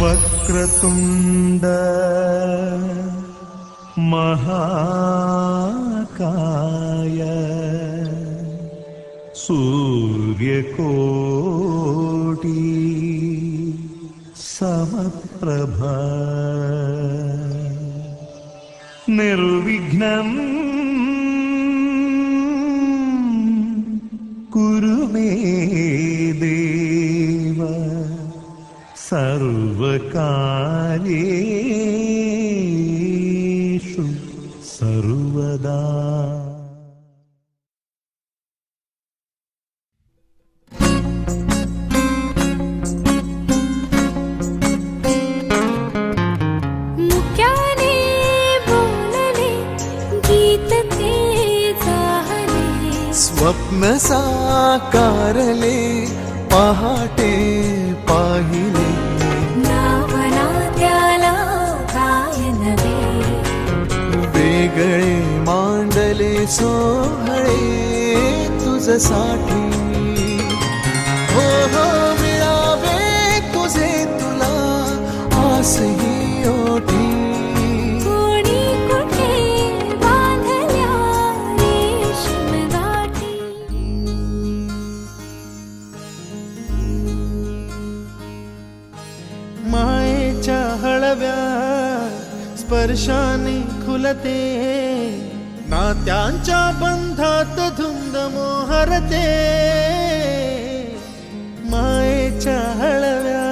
वक्रतुंड महाकाय सूर्यकोटि समप्रभा निर्विघ्नं कुरु मे देव सर्वकार्येषु सर्वदा। मुक्याने बोलले गीत ते जाहले, स्वप्न साकारले पहाटे पाहिले, नावना त्याला काय नवे, वेगळे मांडले सोहळे तुझसाठी। हो हो मिळावे तुझे तुला आसही ओठी, कोणी कुठे बांधल्या रेशीम गाठी। मायेच्या हळव्या स्पर्शाने खुलते, नात्यांच्या बंधात धुंद मोहरते। मायेच्या हळव्या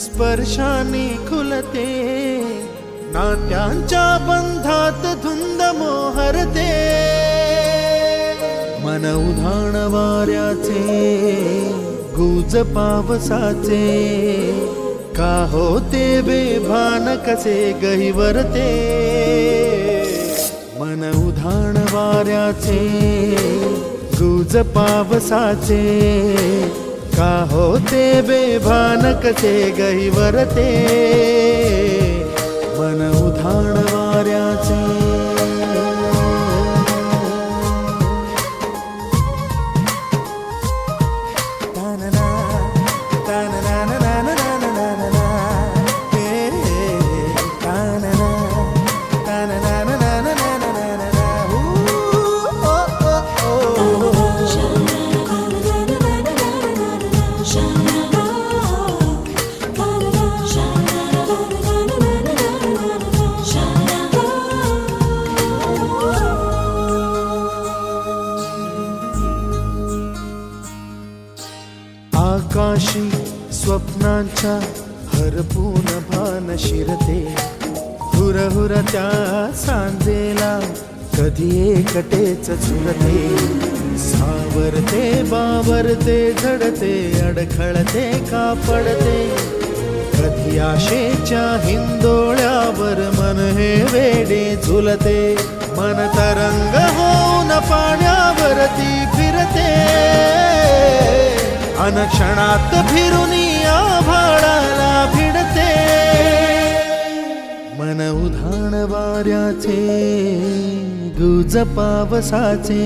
स्पर्शाने खुलते, नात्यांच्या बंधात धुंद मोहरते। मन उधाण वाऱ्याचे गुज पावसाचे, का होते बेभान कसे गहिवरते। मन उधाण वाऱ्याचे गुज पावसाचे, का होते बेभान कसे गहिवरते। मन उधाण वाऱ्याचे आकाशी स्वप्नांच्या हरपून भान शिरते, हुरहुर त्या सांजेला कधी एकटेच झुरते। सावरते बावरते झडते, अडखळते का पडते, कधी आशेच्या हिंदोळ्यावर मन हे वेडे झुलते। मन तरंग होऊन पाण्यावरती फिरते, अनक्षणात फिरुनी आभाळाला भिडते। मन उधाण वाऱ्याचे गुज पावसाचे,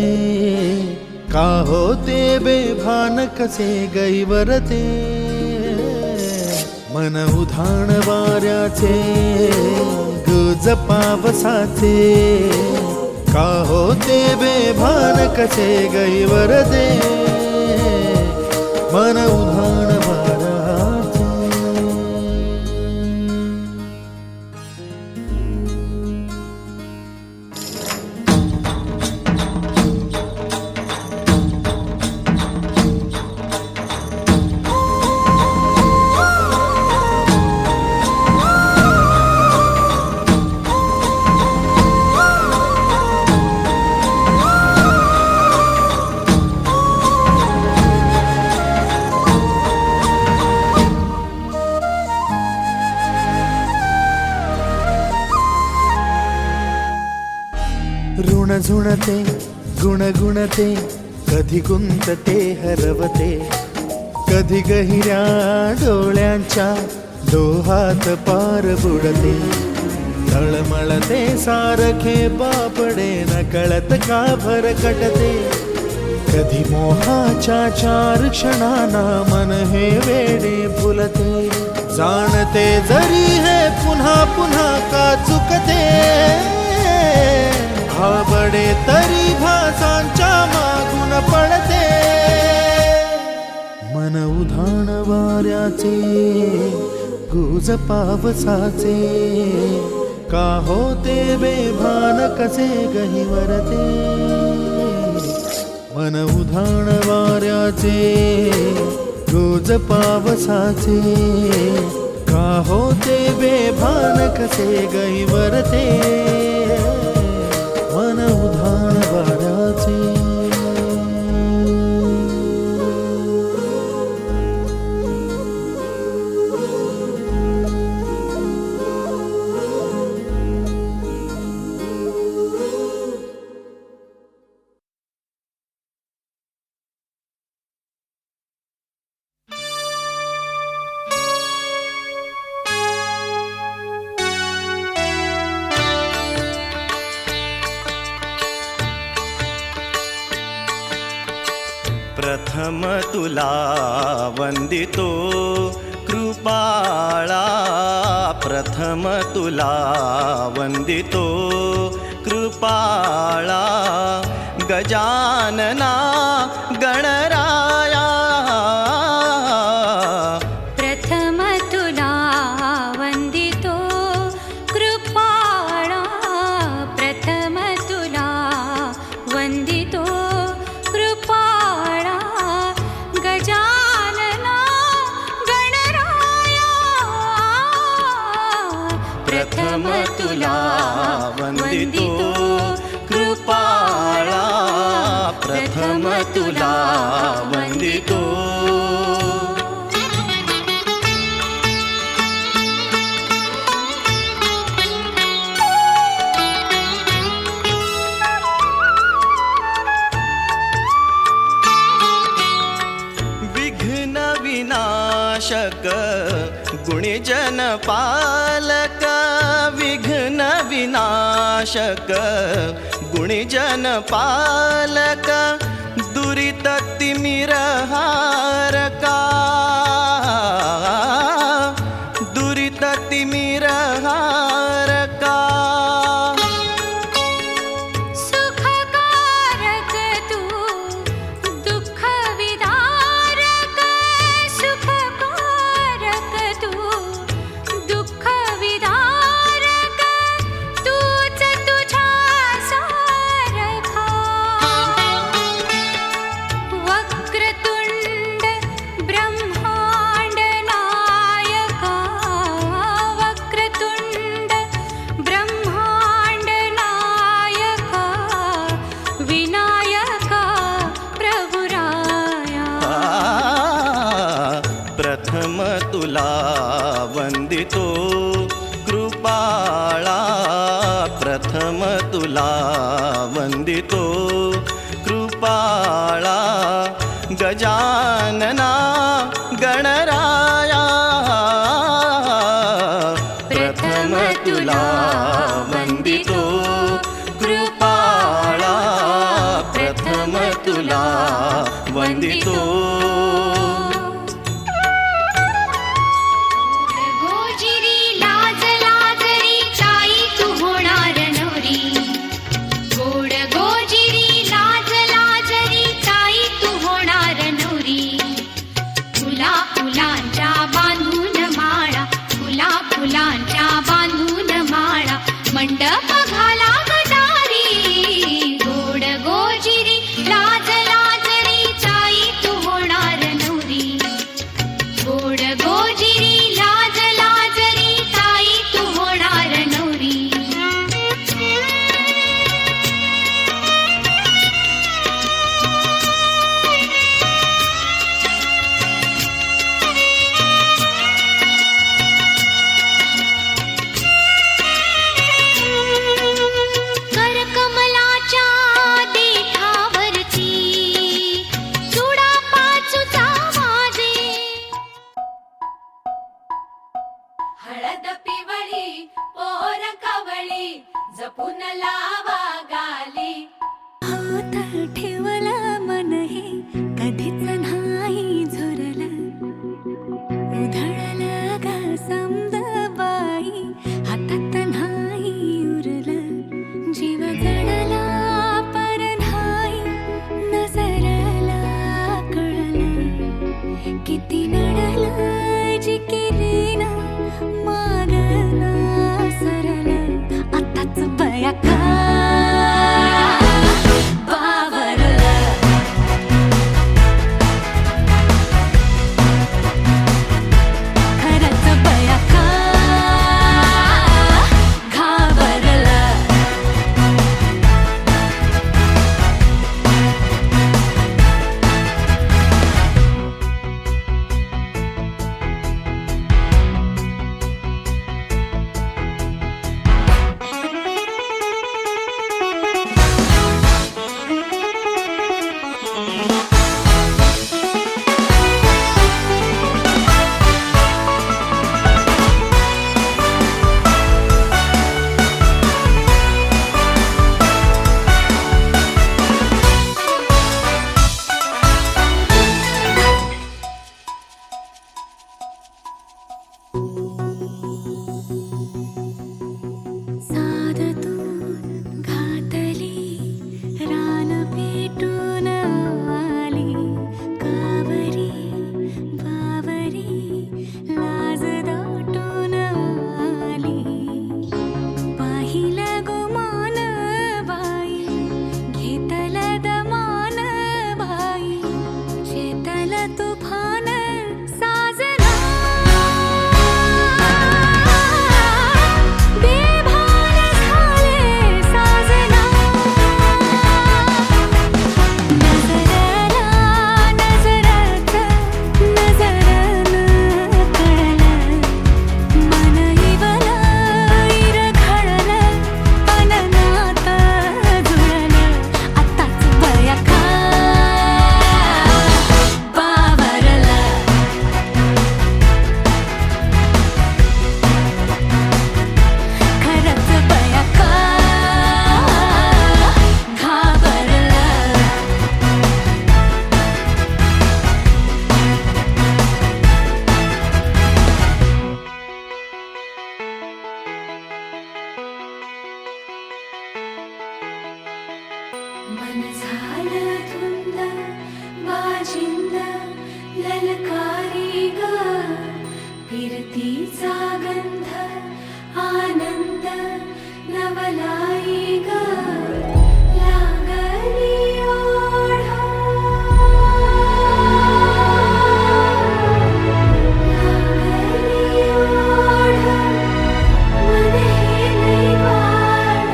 का होते बेभान कसे गैवरते। मन उधाण वाऱ्याचे गुज पावसाचे, का होते बेभान कसे गैवरते। मन उधाण वाऱ्याचे ऋण झुणते गुणगुणते, कधी गुंतते हरवते, कधी गहिऱ्या डोळ्यांच्या डोहात पार बुडते। तळमळते सारखे बापडे, नकळत का भरकटते, कधी मोहाच्या चार क्षणांना मन हे वेडे फुलते। जाण वाटते जरी हे पुन्हा पुन्हा का चुकते, आवडे तरी भासांच्या मागून पडते. मन उधाण वाऱ्याचे गुज पावसाचे, का होते बेभान कसे गहिवरते. मन उधाण वाऱ्याचे गुज पावसाचे, का होते बेभान कसे गहिवरते. मन उधाण वाऱ्याचे. प्रथम तुला वंदितो कृपाळा, प्रथम तुला वंदितो कृपाळा. गजानना गणराया, प्रथम तुला वंदितो कृपाळा, प्रथम तुला वंदितो कृपाळा. गजानना गणराया, प्रथम तुला वंदितो कृपाळा, प्रथम तुला वंदितो. विघ्न विनाशक गुणीजन पालक, विघ्न विनाशक गुणीजन पालक. दुरित तिमिरहारका, दुरित तिमिरहारका. सुखकारक तू दुःख विदारक, सुखकारक तू दुःख विदारक. तूच तुझ्या सारखा. वक्रतुंड ब्रह्मांड नायका, वक्रतुंड ब्रह्मांड नायका. विनायका प्रभुराया, प्रथम तुला वंदितो कृपाळा, प्रथम तुला वंदितो कृपाळा. गजानना गणराया, प्रथम तुला वंदितो कृपाळा, प्रथम तुला वंदितो. गोजिरी लाज लाजरी चाई तू होणार नवरी. गोड गोजिरी लाज लाजरी चाई तू होणार नवरी. फुला फुलांच्या बांधून माळा, फुला फुलांच्या बांधून माळा. मंडप घाला गटारी. गोड गोजिरी लाज लाजरी चाई तू होणार नवरी. गोड गोजिरी लाज लाजरी ताई तू होणार नवरी. करकमलाच्या देठावरती चुडा पाचूचा वाजे. हळद पिवळी पोर कवळी जपून लावा गाली. हात ठेवला मन हे कधीच नाही झुरलं. उधळलं गा प्रीतीचा गंध आनंद नवलाई ग लागली ओढा लागली ओढा मन हे लई वाढ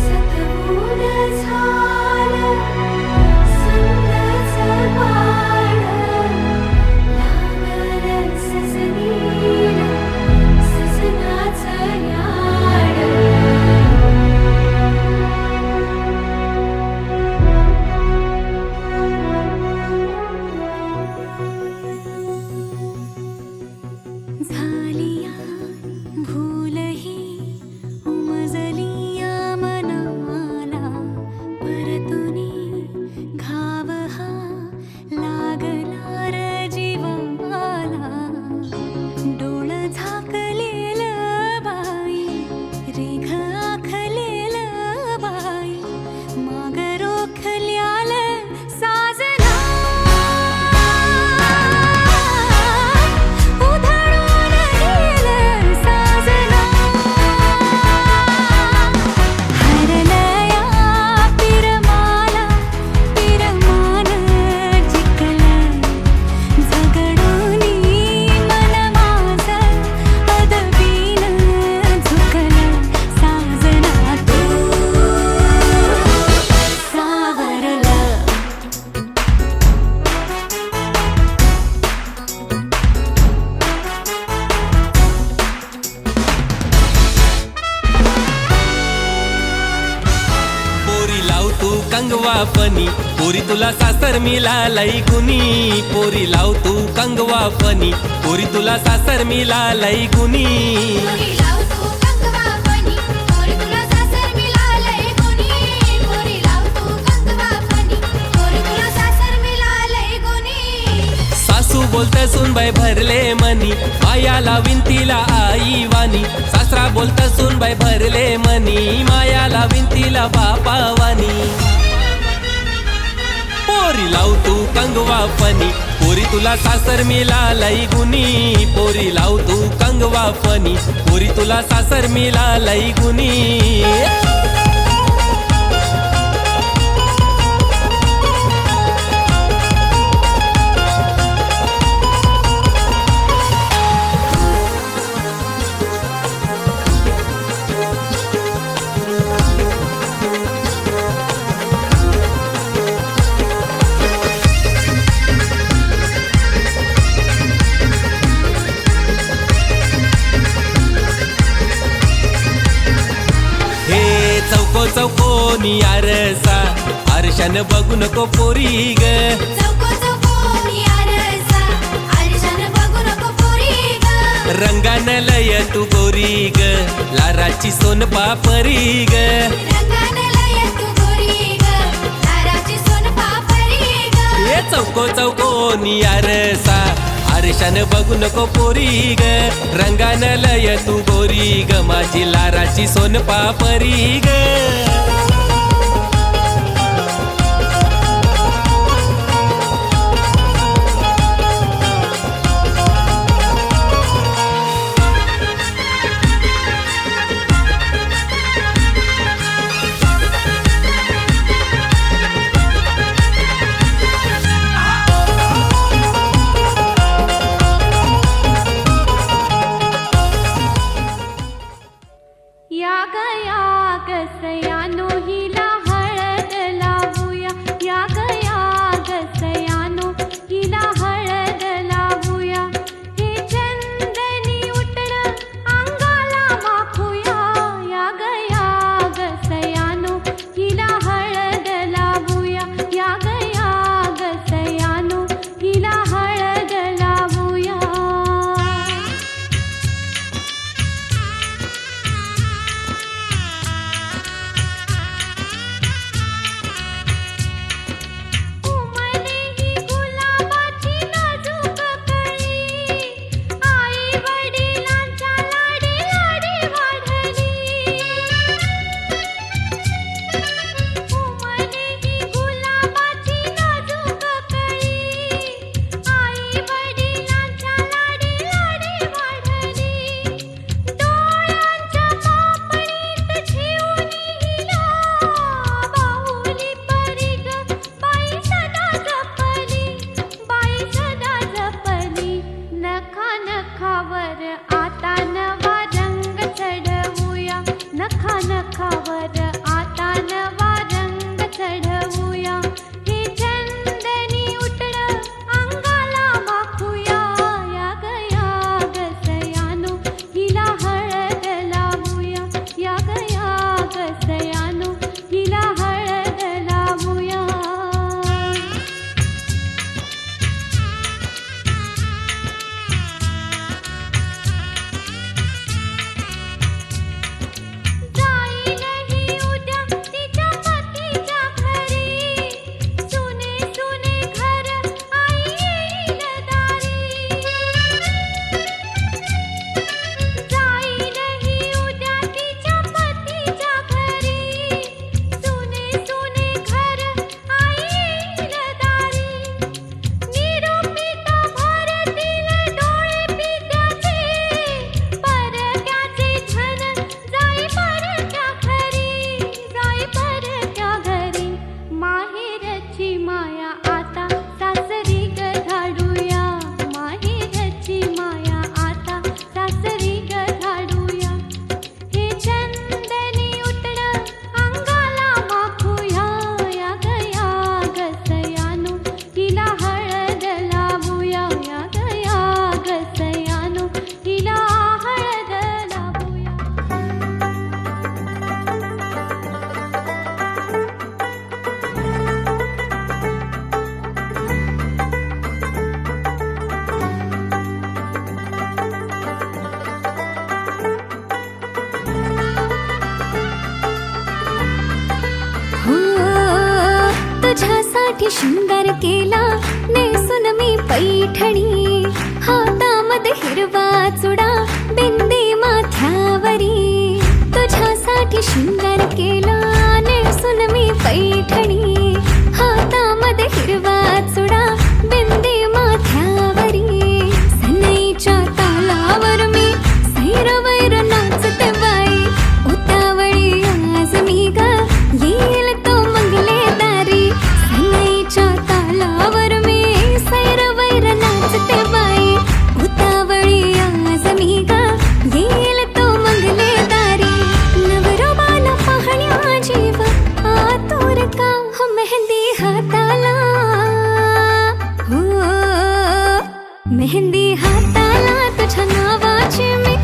सतबूड झालं संगच वाढ लागलं सजनीला सजनाचं याड झालिया भूलही उमजलिया मनाला परतुनी घाव हा लागला र जीवाला डोळ झाकलेल बाई रेघ आखलेल बाई माग रोखल्याल साजना उधळून गेलं साजना हरलया पिरमाला पिरमान जिंकलं झगडूनी मन माझं अदबीन झुकलं साजना तू सावरलं पोरी लाव तू कंगवा फनी पोरी तुला सासर मिळालंय गुनी पोरी लाव तू कंगवा फनी पोरी तुला सासर मिळालंय गुनी पोरी लाव तू कंगवा फनी पोरी तुला सासर मिळालंय गुणी पोरी लाव तू कंगवा फनी पोरी तुला सासर मिळालंय गुणी सासू बोलत सुनबाई भरले मनी मायाला विंतीला आई वाणी सासरा बोलत सुनबाई भरले मनी मायाला विंतीला बापा वाणी पोरी लाव तू कंगवा फनी पोरी तुला सासर मिळालंय गुनी पोरी लाव तू कंगवा फनी पोरी तुला सासर मिळालंय गुनी हे चौको चौकोनी आरसा आरशान बघू नको पोरी ग चौको चौकोनी आरसा आरशानं बघू नको पोरी ग रंगान लय तू गोरी ग लाराची सोन पापरी ग रंगानं लय तू गोरी ग लाराची सोनपापरी ग हे चौको चौकोनी आरसा आरशान बघू नको पोरी ग रंगान लय तू गोरी ग माझी लाराची सोन पापरी ग या गया गसयानो आता नवा रंग चढवूया, नखा नखावर आता नवा रंग चढवूया. हे चंदनी उटळ अंगाला माखूया, या गया गसयानो हिला हळद लावूया, या गया गसयानो हिला हळद लावूया. जाईल ही उद्या तिच्या पतीच्या घरी, सुने सुने घर आई येईल दारी. जाईल ही उद्या तिच्या पतीच्या घरी, सुने सुने घर आई येईल दारी. निरूपिता भरतील डोळे पित्याचे, परक्याचे धन जाई परक्या घरी, जाई परक्या घरी. माहेरची माया आता सासरी ग धाडूया, माहेरची माया आता सासरी ग धाडूया. हे चंदनी उटळ अंगाला माखूया, या गया गसयानो हिला हळद लावूया, या गया गसयानो हिला हळद लावूया. हो तुझ्यासाठी शृंगार केला, नेसून मी पैठणी, हातामध्ये हिरवा चुडा, बिंदी माथ्यावरी. तुझ्यासाठी शृंगार केला, नेसून मी पैठणी, हातामध्ये हिरवा चुडा, बिंदी माथ्यावरी. सनईच्या तालावर मी सैरवैर नाचते बाई, उतावळी आज मी ग येईल तो मंगले दारी. सनईच्या तालावर मी सैरवैर नाचते बाई, उतावळी आज मी ग येईल तो मंगले दारी. नवरोबाला पाहण्या जीव आतुर का, हो मेहंदी हाताला, हो मेहंदी हाताला तुझ्या नावाची मी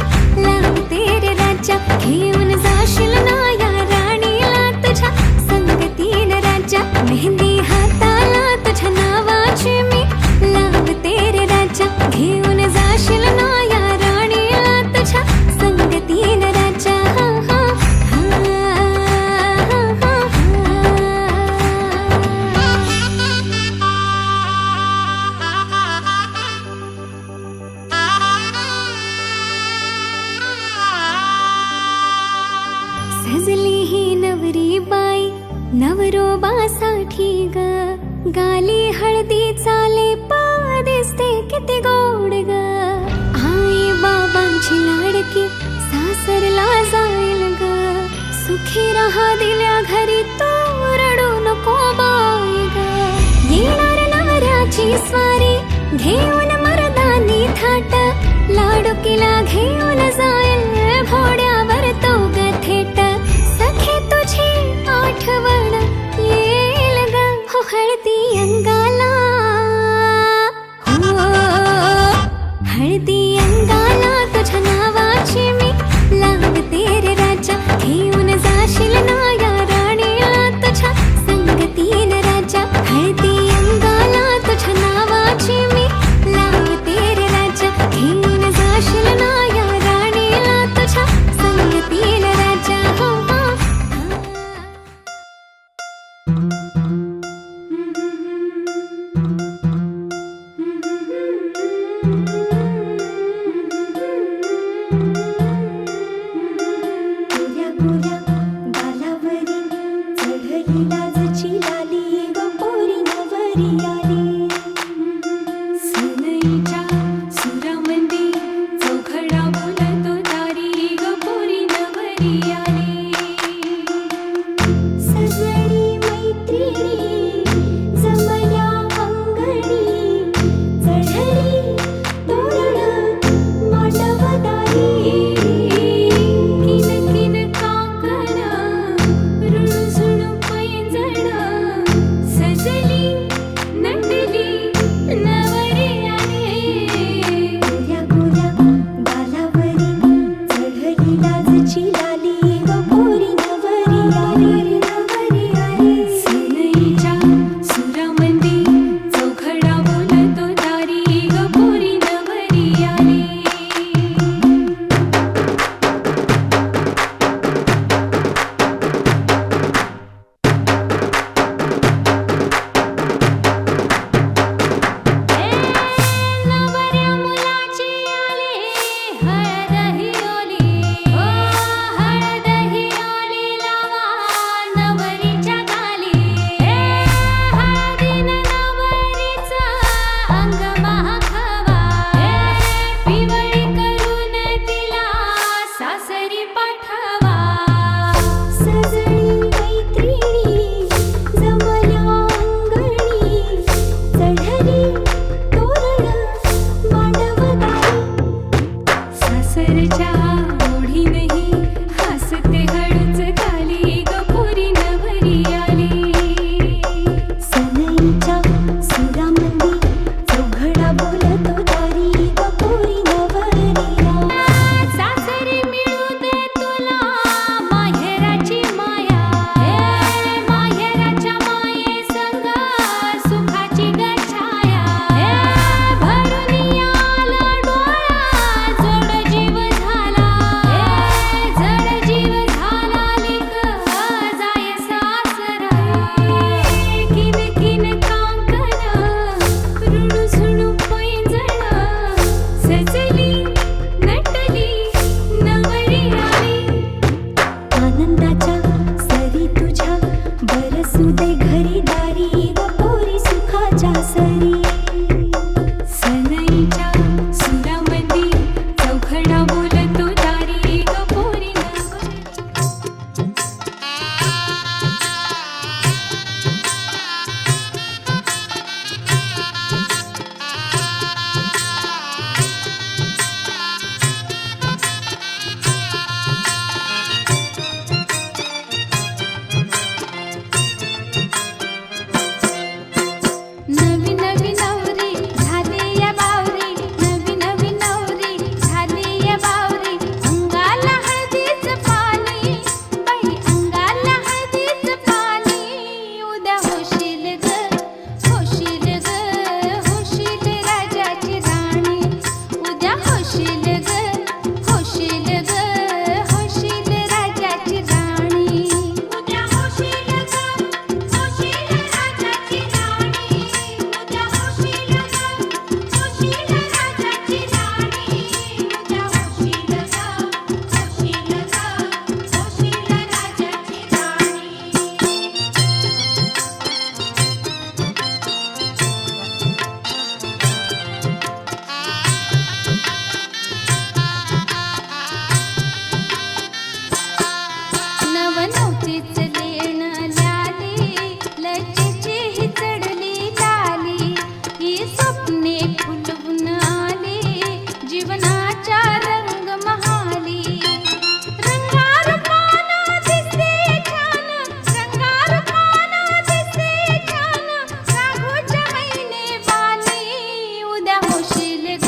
लावते रे राजा. घेऊन जाशील ना या राणीला तुझ्या संगतीन राजा. मेहंदी हाताला तुझ्या नावाची मी लावते रे राजा. घेऊन जाशील ना या राणीला तुझ्या संगतीन राजा. हा, हा, हा, हा, सजली ही नवरी बाई नवरोबासाठी ग, गाली हळदी चाले पा दिसते किती गोड ग. आई बाबांची लाडकी सासरला जाईल ग, सुखी राहा दिल्या घरी तो रडू नको बाई ग. येणार नवऱ्याची स्वारी घेऊन मर्दानी थाट, लाडुकीला घेऊन जाईल घोड्यावर तो ग थेट. सखे तुझी आठवण येईल ग, हो हळदी अंगाला, हो हळदी अंगाला तुझ्या नावाची मी लावते रे राजा. घेऊन जाशील ना या राणीला तुझ्या संगतीन राजा. हळदी अंगाला तुझ्या नावाची मी लावते रे राजा. सासरच्या ओढीनही हसते हळूच खाली गपुरी नवरी आली. सनईच्या सुरामंदी चौघडा बोलतो दारी गपुरी नवरिया. सासरी मिळू दे तुला माहेराची माया, हे माहेराच्या माये संग सुखाची गछाया. हे भरून आला डोळा जोड जीव झाला, हे जड जीव झाला लिक जाय सासरा. किन किन कांकण रुणू झुणू पैंजण सजली नटली नवरी आली. आनंदाच्या सरी तुझ्या बरसू दे घरी दारी गपुरी सुखाच्या सरी. सनईच्या सुरामंदी चौघडा बोलतो दारी गपोरी नवरी. नवी नवी नवरी झाली या बावरी, नवी नवी नवरी झाली या बावरी. अंगाला हळदीचं पाणी, बाई अंगाला हळदीचं पाणी. उद्या होशील ग होशील ग होशील राजाची राणी. उद्या होशील ग होशील ग होशील राजाची राणी. उद्या होशील ग होशील राजाची राणी. उद्या होशील ग होशील राजाची राणी. उद्या होशील ग होशील ग होशील राजाची राणी. नवनवतीच लेण ल्याली, लज्जेची ही चढली लाली. ही स्वप्ने फुलवून आली, जीवनाच्या रंग महाली. रंगारूपानं दिसते छान, रंगारूपानं दिसते छान. राघोच्या महिने बाली. उद्या होशील ग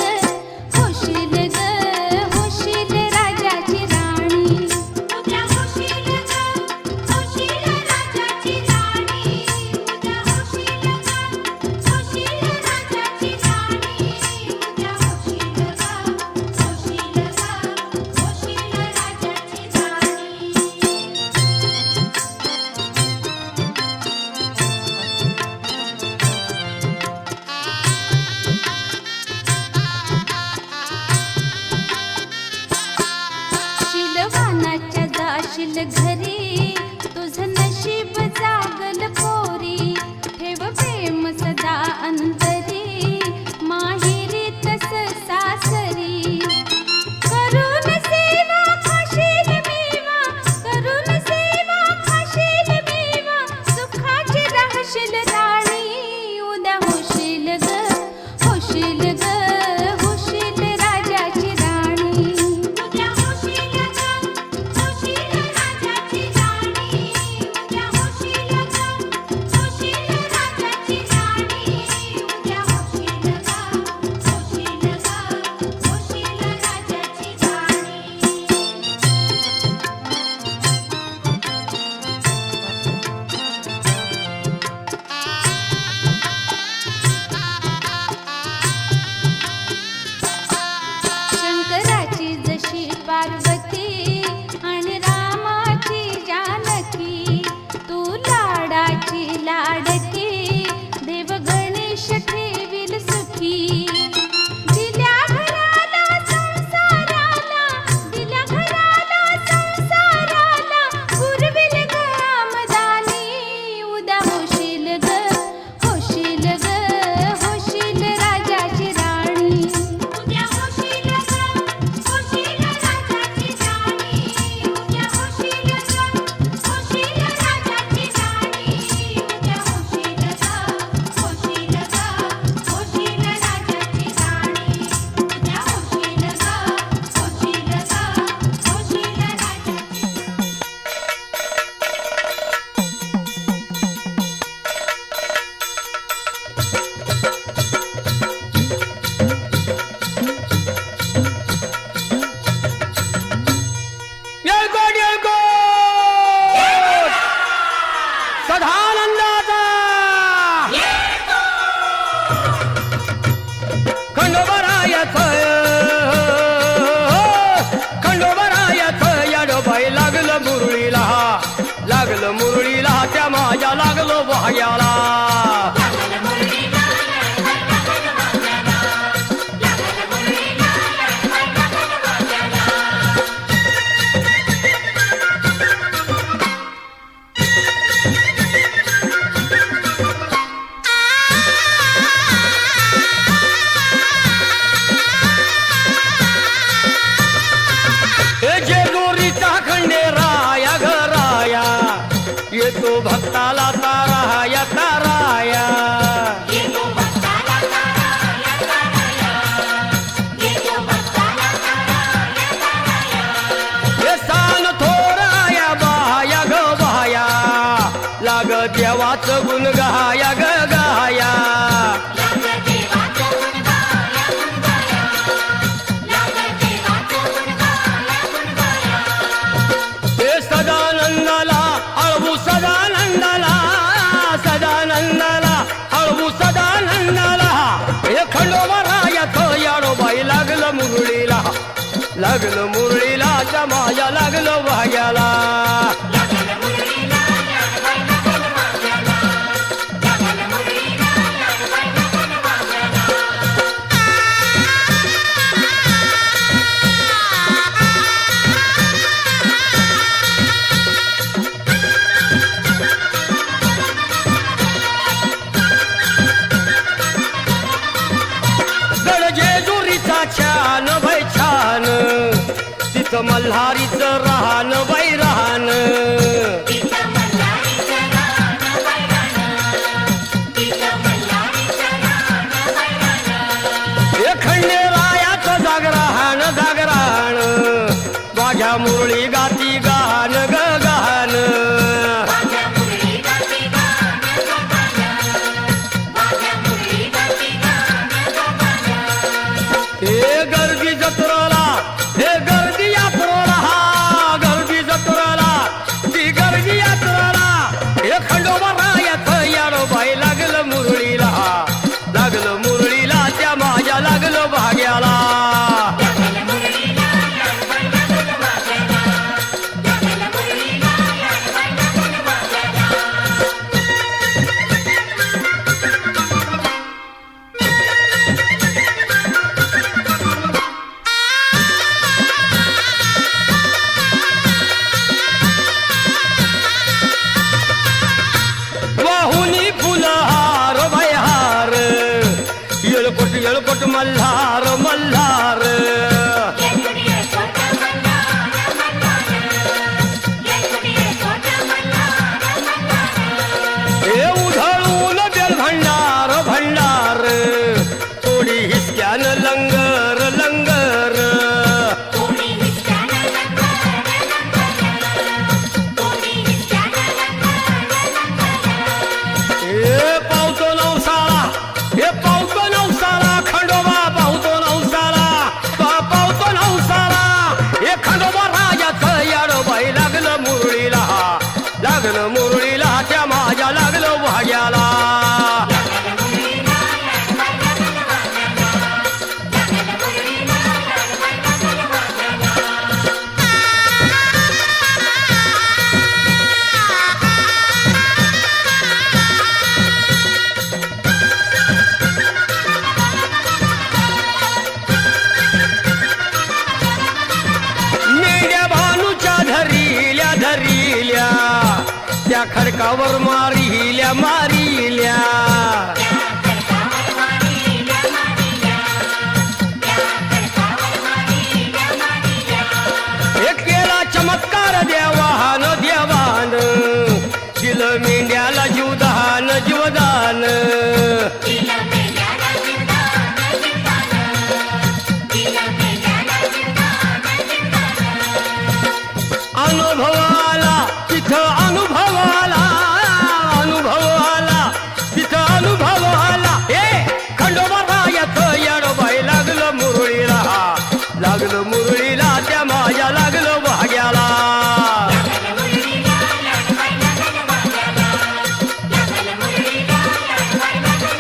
होशील ग होशील राजाची राणी. उद्या होशील ग होशील राजाची राणी. उद्या होशील ग होशील राजाची राणी. उद्या होशील ग होशील ग होशील राजाची राणी. शिलवानाच्या जाशील घरी, तुझं नशीब जागल पोरी. ठेव प्रेम सदा अंतरी, माहेरी तस सासरी. करून सेवा खाशील मेवा, करून सेवा खाशील मेवा. सुखाची राहशील राणी. उद्या होशील ग होशील ग होशील राजाची राणी. उद्या होशील ग होशील राजाची लागलं मुरळीला त्या माझ्या लागलो भाग्याला येतो भक्ताला ताराया ताराया हे सान थोराया बाया ग बाया लाग देवाचं गुण गाया ग गाया हे सदानंदाला अळवू सदानंदाला सदानंदाला अळवू सदानंदाला हे खंडोबारायाचं याडोबाई लागलं मुरळीला लागलं मुरळीला त्या माझ्या लागलं भाग्याला छान बाई छान तिथं मल्हारीचं राहन बाई राहन हे खंडेरायाचं जागराहन जागराहन माझ्या मुरळी गाती गान ग गान हे गर्दी जत्रेला हे गर्दी यात्रेला हा गर्दी जत्रेला ती गर्दी यात्रेला हे खंडोबारायाचं याडोबाई लागलं मुरळीला लागलं मुरळीला त्या माझ्या लागलं भाग्याला येळकोट मल्हार मल्हार हे उधळून बेल भंडार भंडार थोडी हिसक्यान लंगर लंगर हे पावतो नवसाळा हे पावतो नवसाळा खंडोबा पावतो नवसाळा पावतो नवसाळा हे खंडोबा राजाचं याडोबाई लागलं मुरळीला लागलं मुरळीला त्या माझ्या लागलं भाग्याला त्या खडकावर मारिल्या मारिल्या हे केला चमत्कार देवान देवान दिलं मेंढ्याला जीवदान जीवदान अनुभव आला तिथं अनुभव आला अनुभव आला तिथं अनुभव आला हे खंडोबारायाचं याडोबाई लागलं मुरळीला लागलं मुरळीला त्या माझ्या लागलं भाग्याला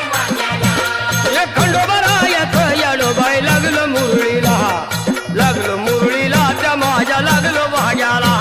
हे खंडोबारायाचं याडोबाई लागलं मुरळीला लागलं मुरळीला त्या माझ्या लागलं भाग्याला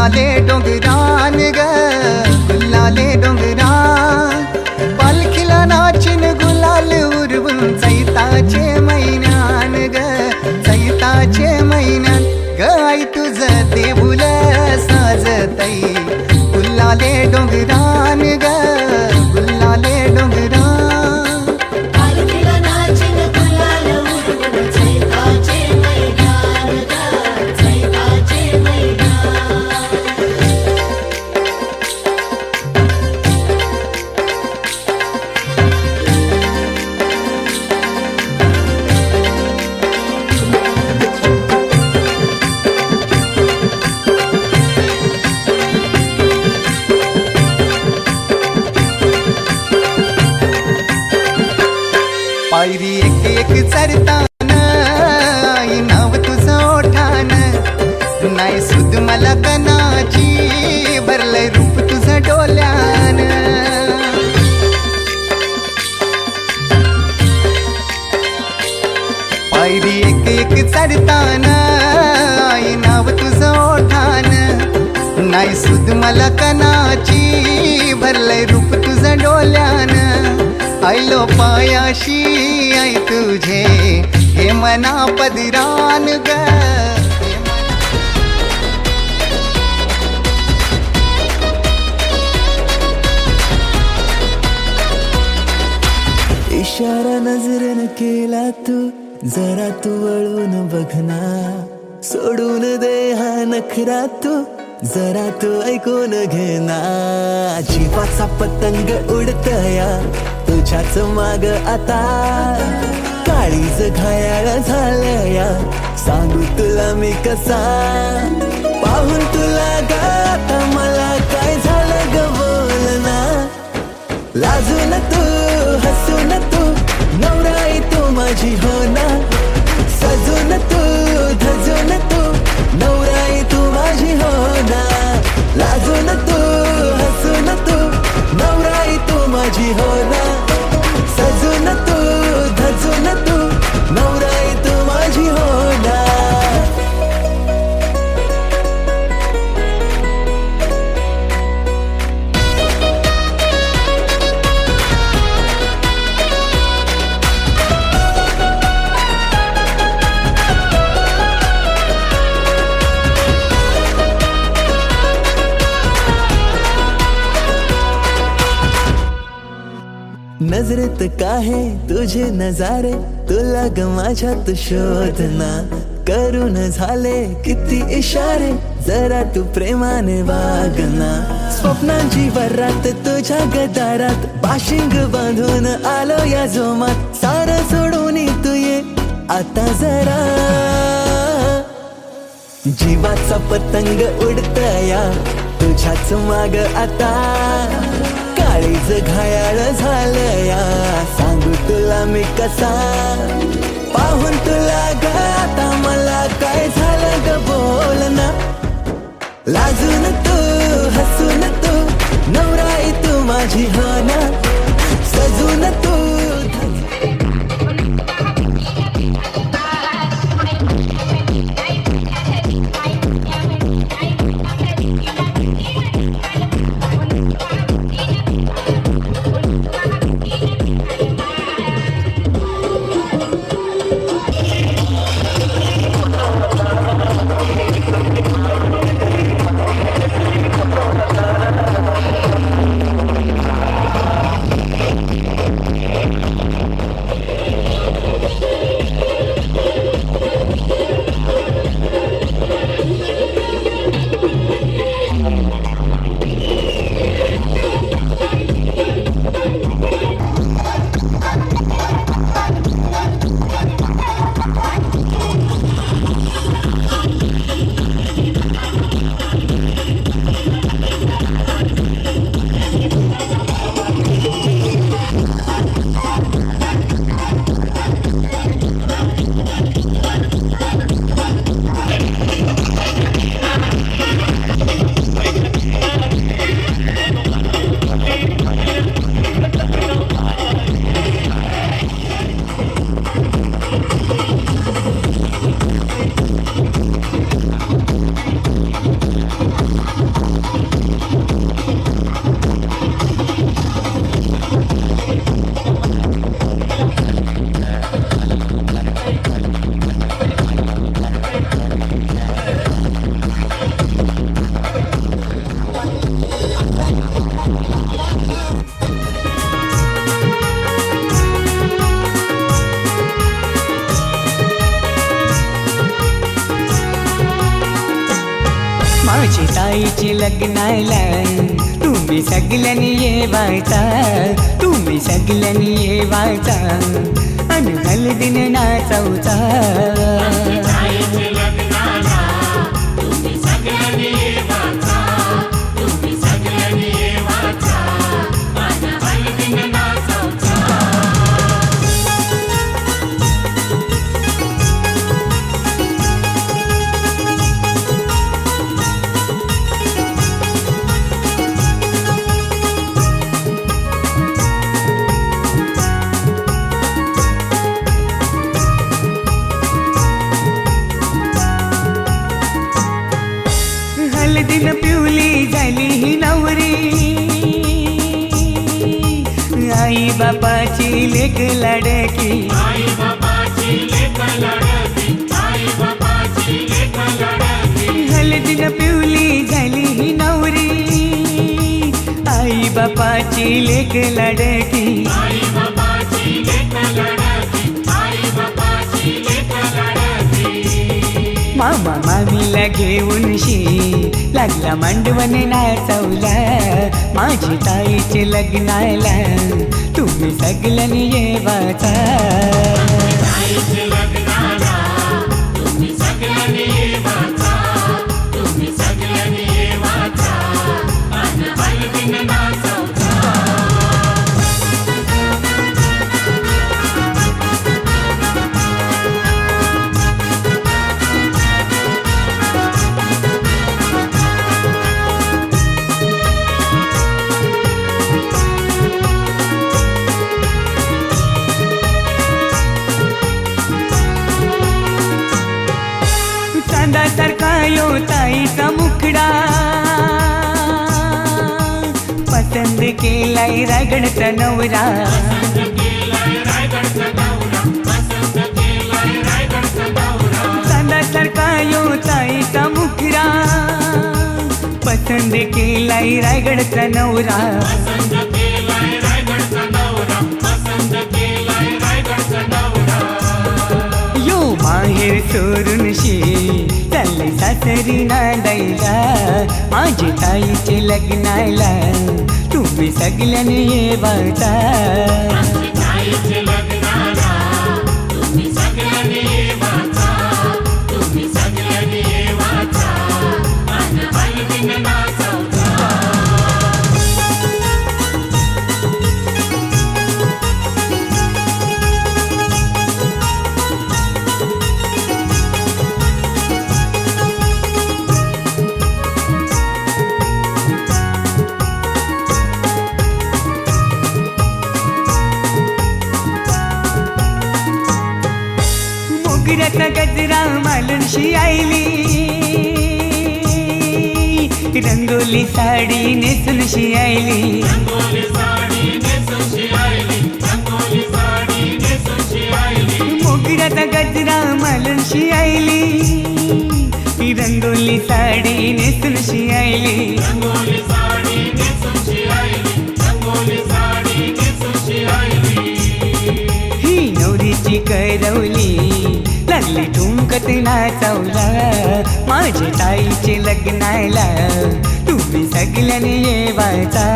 गुल्लाले डोंगरान ग गुल्लाले डोंगरान पालखीला नाचिन गुलाल उरवून चैताचे महिन्यान ग चैताचे महिन्यान ग आई तुझं देऊळ साजतई गुल्लाले डोंगरान ग गुल्लाले डोंगरान पालखीला नाचिन गुलाल उडवून चैताचे मैदान ग चैताचे मैदान पायरी एक एक चरतान आई नाव तुझं ओठान नाही सुद मला कनाची भरलंय रूप तुझं डोल्यान पायरी एक एक चरतान आई नाव तुझं ओठान नाही सुद मला कनाची भरलंय रूप तुझं डोल्यान आयलो पायाशी आई तुझे हे मना पदिरान ग इशारा नजरेनं केला तू जरा तू वळून बघना सोडून दे हा नखरा तू जरा तू ऐकून घेना जीवाचा पतंग उडतया तुझ्याच माग आता काळीज घायाळ झालया सांगू तुला मी कसा पाहून तुला ग आता मला काय झालं ग बोलना लाजून तू हसून तू नवराई तू माझी हो ना सजून तू धजून तू नवराई तू माझी हो ना लाजून तू हसून तू नवराई तू माझी हो ना सजून तू धजून तू नवराई तू माझी हो ना नजरेत काहे तुझे नजारे तुला ग माझ्यात शोधना करून झाले किती इशारे जरा तू प्रेमाने वागना स्वप्नांची वरात तुझ्या गदारात बाशिंग बांधून आलो या जोमात सारं सोडून तू ये आता जरा जीवाचा पतंग उडतया तुझ्याच माग आता काळीज घायाळ झालया सांगू तुला मी कसा पाहून तुला ग आता मला काय झालं ग बोलना लाजून तू हसून तू नवराई तू माझी हो ना सजून तू माझी ताईची लग्नाला तुम्ही सगळ्यांनी येवायचा, तुम्ही सगळ्यांनी येवायचा आणि हळदीने नाचवचा. हळदीनं पिवली झाली ही नवरी, आई बापाची लेक लाडकी. हळदीनं पिवली झाली ही नवरी, आई बापाची लेक लाडकी. मामा मामीला घेऊन लागला मांडवण नाचवला. माझी ताईचे लग्नाला तुम्ही सगळ्यांनी येवाचा. चांदासारखा यो ताईचा मुखडा, पसंद केलाय रायगडचा नवरा. चांदासारखा यो ताईचा मुखडा, पसंद केलाय रायगडचा नवरा. यो माहेर सोडून चालले सासरी नांदायला. माझी ताईचे लग्नाला तुम्ही सगळ्यांनी येवाचा. मोगऱ्याचा गजरा मालूनशी आईली, रंगोली साडी नेसूनशी आईली. मोगऱ्याचा गजरा मालूनशी आईली, रंगोली साडी नेसूनशी आईली. ही नवरीची करवली लागली ठुमकत नाचवला. माझ्या ताईचे लग्नाला तुम्ही सगळ्यांनी येवाचा.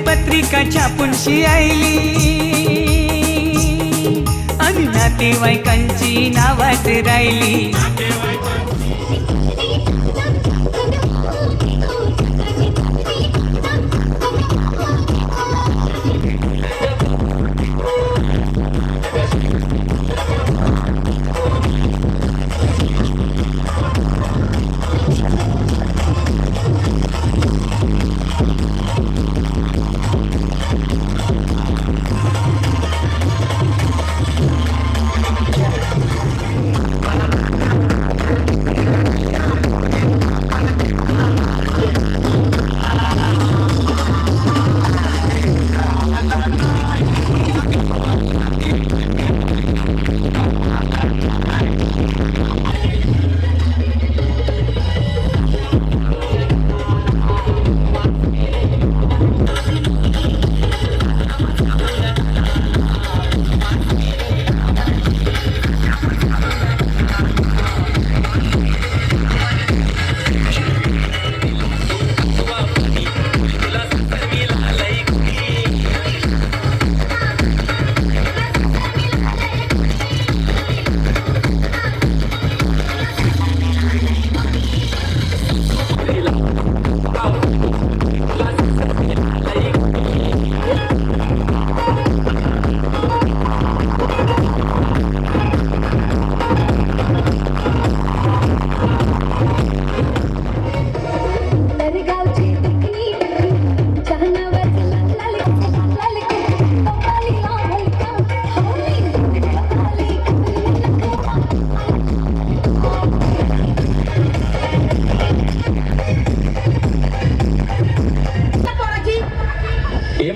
पत्रिका छापूनशी आईली आणि नातेवाईकांची नावात राहिली.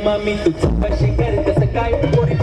मामी तू कशी कर कसं काय पोरी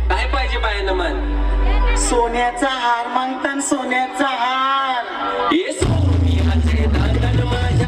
काय पाहिजे बायांना मन? सोन्याचा हार मागतान सोन्याचा हार ये सोन्याचे दांगण माझ्या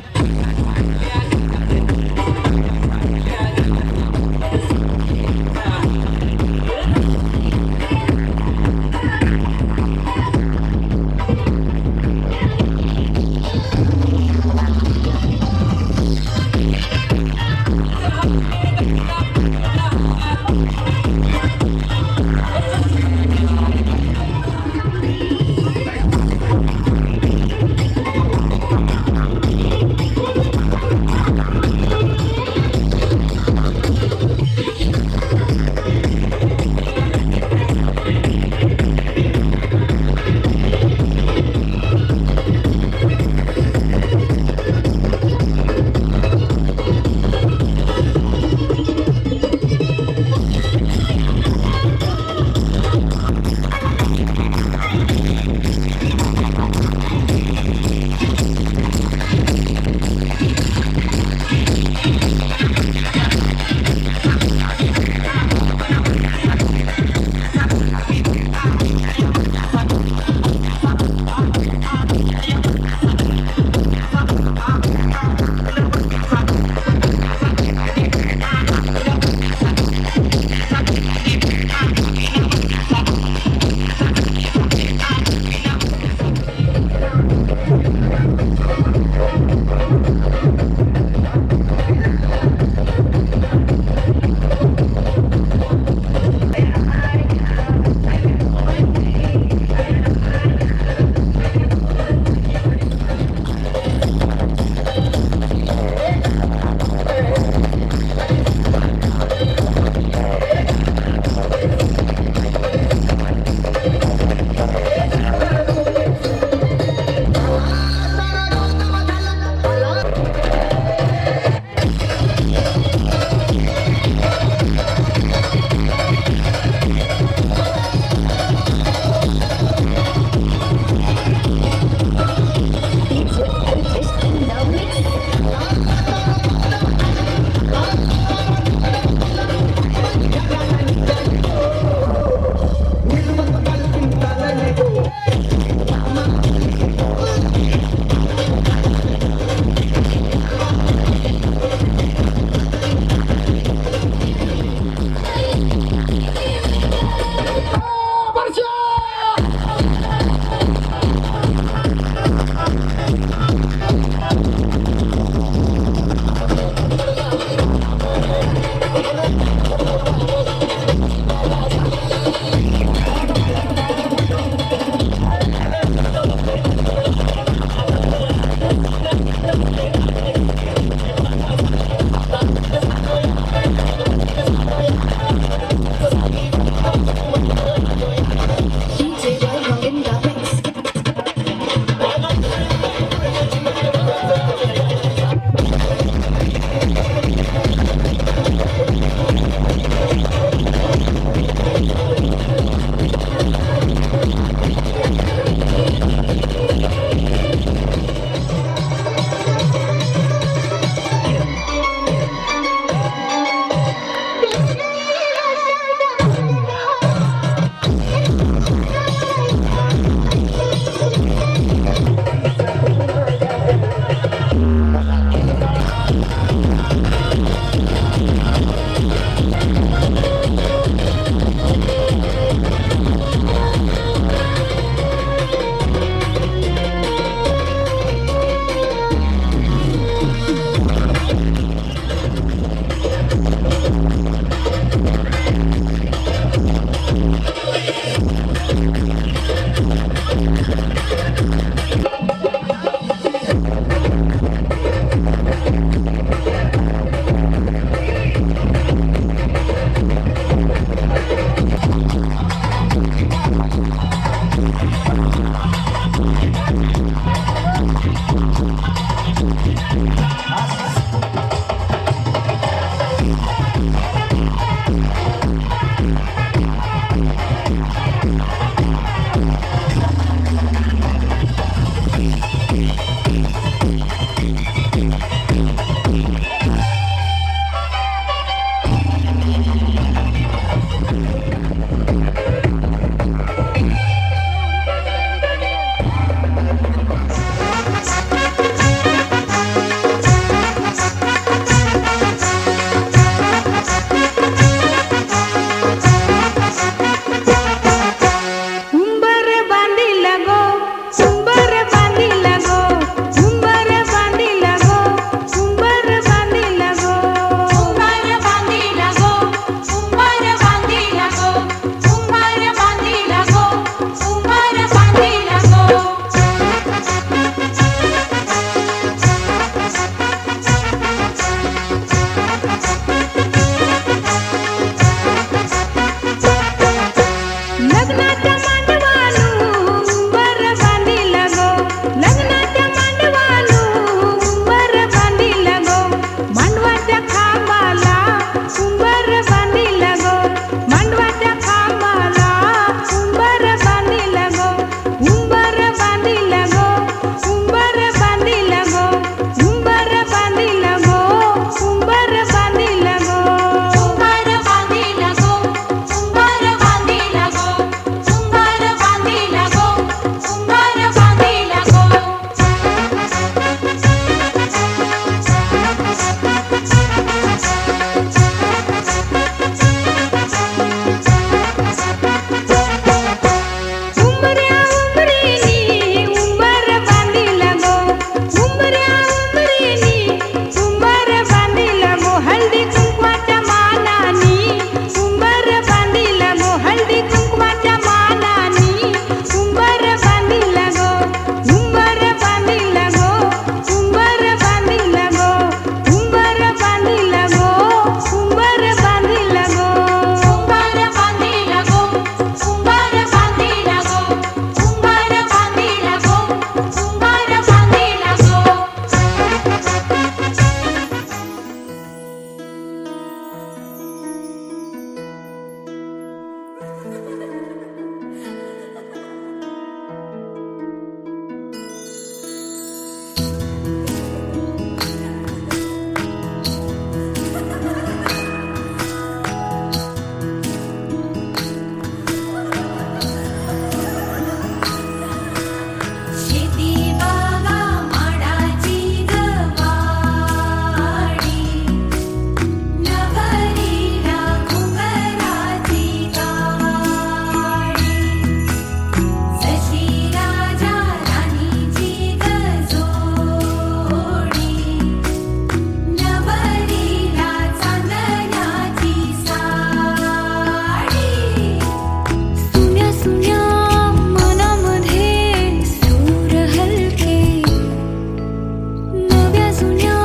नव्या जुन्या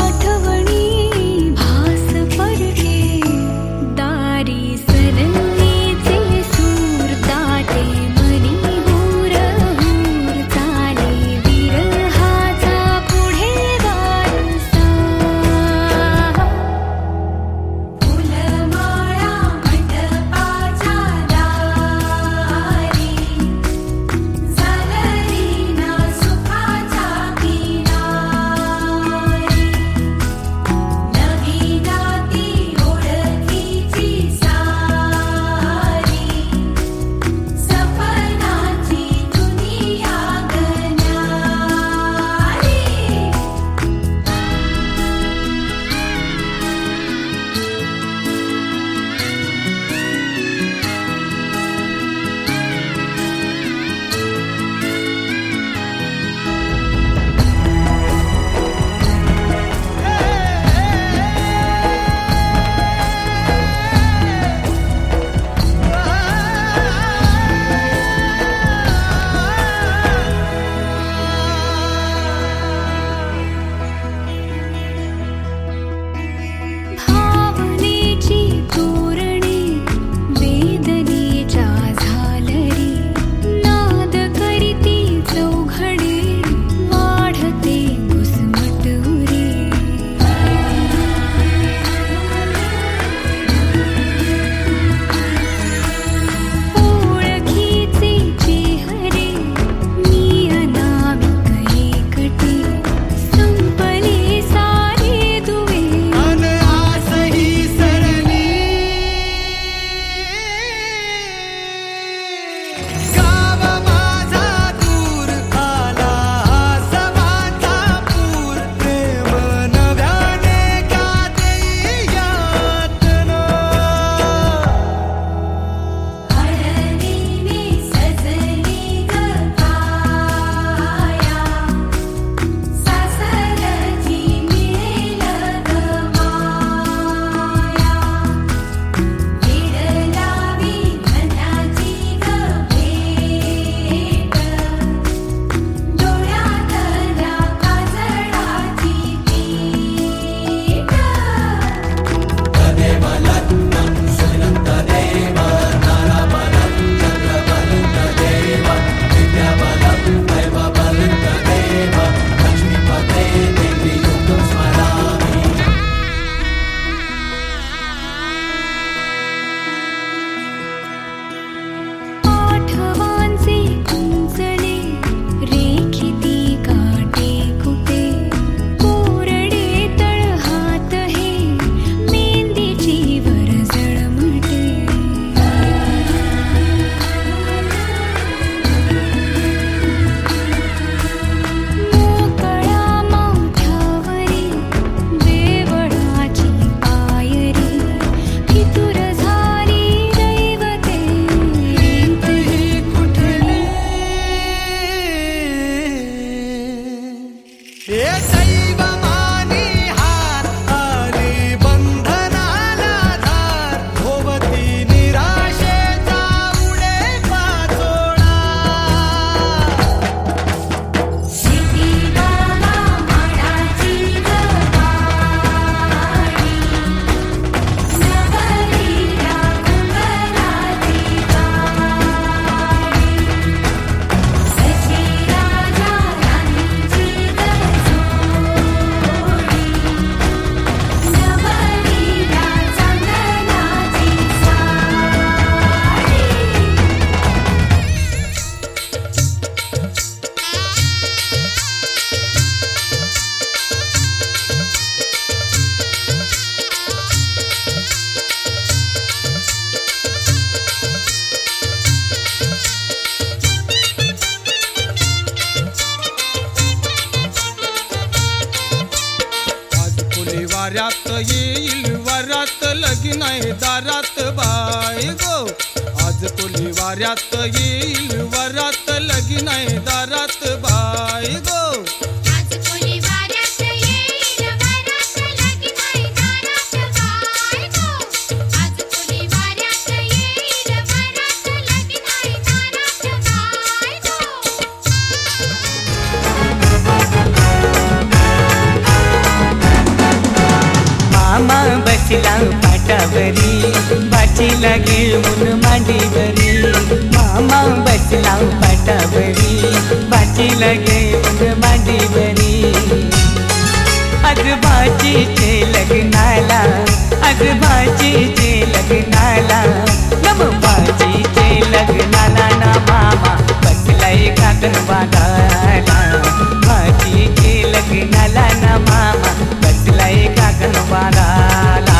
आठवणी भास परके दारी सरंगीचे सूर दाटे मनी हूर हूर चाले विरहाचा पुढे वारसा फुलमाळा मंडपाच्या दारी झालरी ना सुखाचा किनारी नवी नाती ओळखीची सारी सपनाची दुनिया गणारी भावनेची तोरणे वेदनेच्या झालरी नाद करीती चौघडे वाढते घुसमट उरे ओळखीचे चेहरे मी अनामिक एकटे संपले सारे दुवे अन आसही सरली गाव माझा दूर आला सवाचा पूर प्रेम नव्याने गाते यातना हळदीने सजली ग काया सासरची मिळेल ग माया विडलावी मनाची ग भेट डोळ्यातल्या काजळाची पीठ आठवांचे कुंचले रेखिती काटे कुटे कोरडे तळहात हे मेंदीची वरजळ म्हटे मोकळ्या माथ्यावरी देवळाची पायरी फितूर झाली दैवते रीतही कुठली हे दैव मानी हार आली बंधनाला धार भोवती निराशेचा उडे पाचोळा शिटी बाबा माडाची ग वाडी नवरीला मंगलाची गाडी सशी राजा राणीची ग वाऱ्यात येईल वरात लगीन आहे दारात बाय गो. आज कोली वाऱ्यात येईल वरात लगीन आहे दारात बाय गो. आज कोणी वाऱ्यात येईल वरात लगीन आहे दारात बाय गो. आज कोणी वाऱ्यात येईल वरात लगीन आहे दारात बाय गो. बाचीला घेऊन मांडीवरी मामा बसला पाटावरी बाचीला घेऊन मांडीवरी आज बाचीचे लग्नाला आज बाचीचे लग्नाला नम बाचीचे लग्नाला ना मामा बसलाय काकण बागाला बाचीचे लग्नाला ना मामा बसलाय काकण बागाला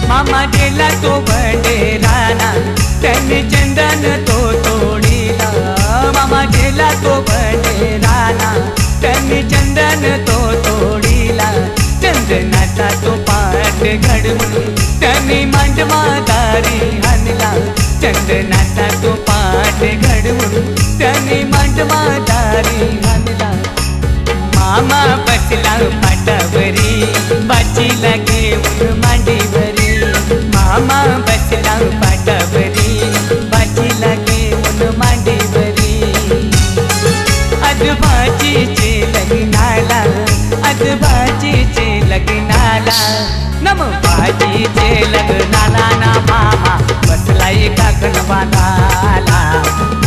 मामा गेला तो बंडेराना त्याने चंदन तो तोडीला मामा गेला तो बंडेराना त्याने चंदन तो तोडीला चंदनाचा तो पाठ घडवून त्याने मांडवादारी आणला चंदनाचा तो पाठ घडवून त्याने मांडवादारी आणला मामा बसला पाटावरी बाचीला घेऊन मांडीवरी मामा बसला पाटावरी बाचीला घेऊन मांडीवरी आज बाचीचे लग्नाला आज बाचीचे लग्नाला नम बाचीचे लग्नाला ना मामा बसलाय काकण बांधाला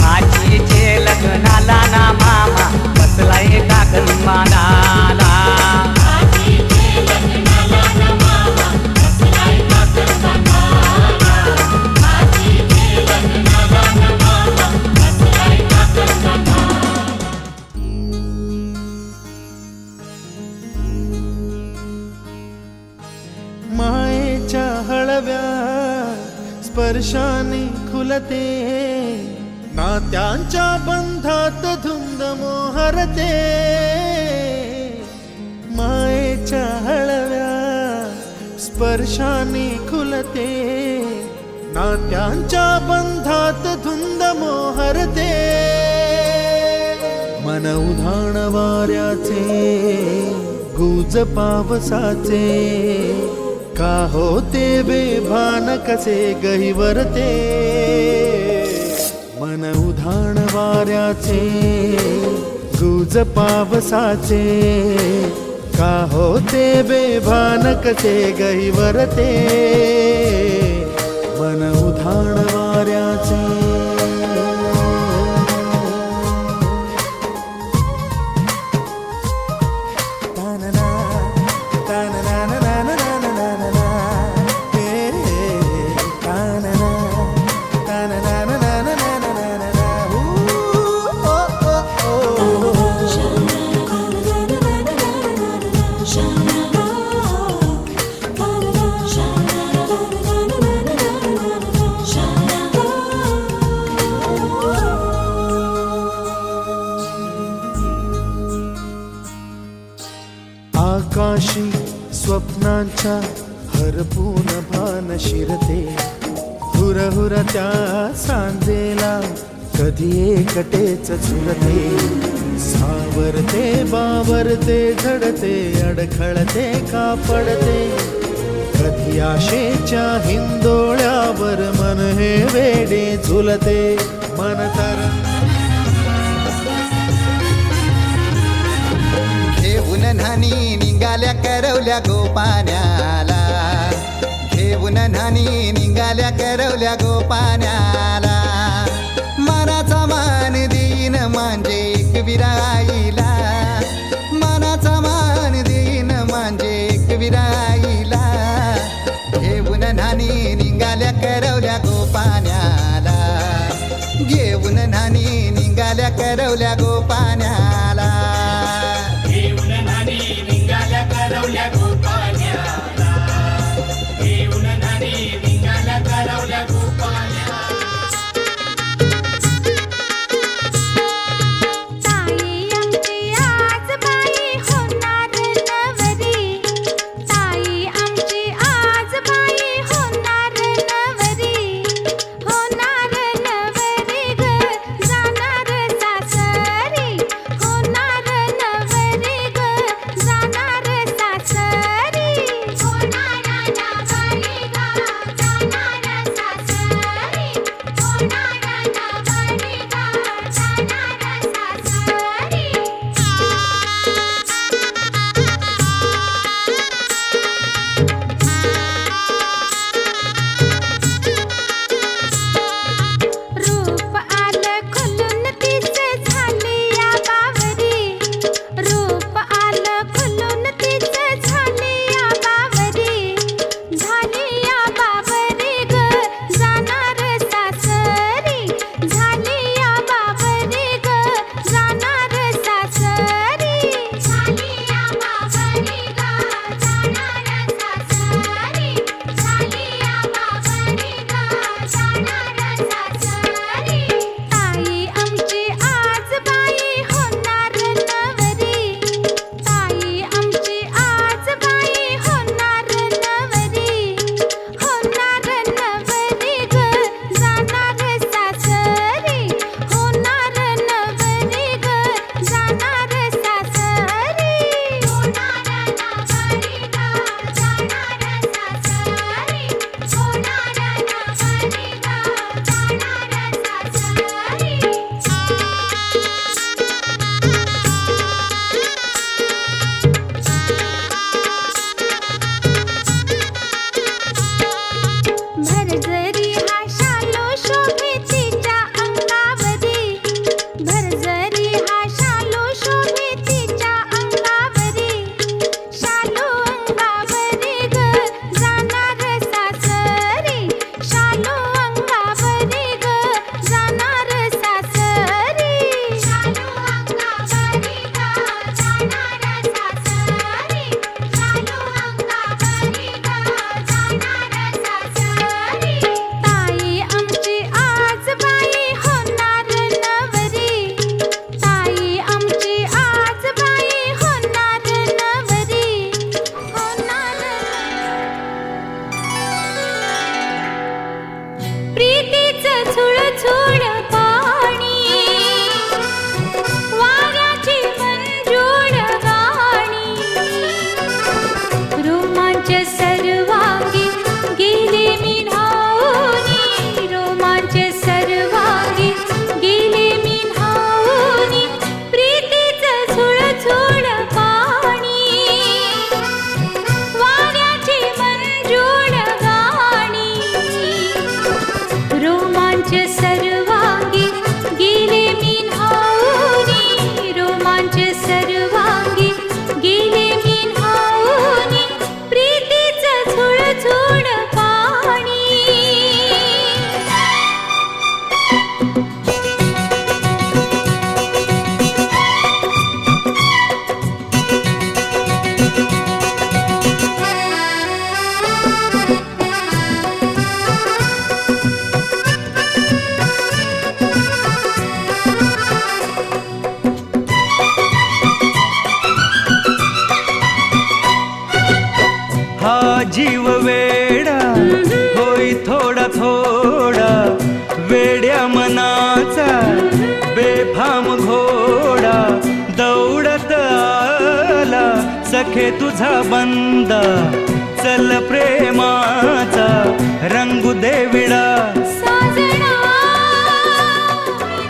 बाचीचे लग्नाला ना मामा बसलाय काकण बांधाला मायेच्या हळव्या स्पर्शाने खुलते नात्यांच्या बंधात धुंद मोहरते मायेच्या हळव्या स्पर्शाने खुलते नात्यांच्या बंधात धुंद मोहरते मन उधाण वाऱ्याचे गुज पावसाचे का होते बेभान कसे गहिवरते मन उधाण वाऱ्याचे गुज पावसाचे का होते बेभान कसे गहिवरते मन उधाण वाऱ्याचे आकाशी स्वप्नांच्या हरपून भान शिरते हुरहुर त्या सांजेला कधी एकटेच झुरते सावरते बावरते झडते अडखळते का पडते कधी आशेच्या हिंदोळ्यावर मन हे वेडे झुलते मन तर घेऊन न्हाणी निघाल्या करवल्या गोपाण्याला घेऊन न्हाणी निघाल्या करवल्या गोपाण्याला मनाचा मान देईन म्हणजे एक विराईला मनाचा मान देईन म्हणजे एक विराईला घेऊन न्हाणी निघाल्या करवल्या गोपाण्याला घेऊन न्हाणी निघाल्या करवल्या गोपाण्याला घेऊन न्हाणी निघाल्या करवल्या गोपाल्याला घेऊन न्हाणी निघाल्या करवल्या गोपाल्याला ताई आमची आज बाई होणार नवरी ताई आमची आज बाई होणार नवरी ग जाणार सासर राखे तुझा बंद चल प्रेमाचा रंगू दे विडा साजना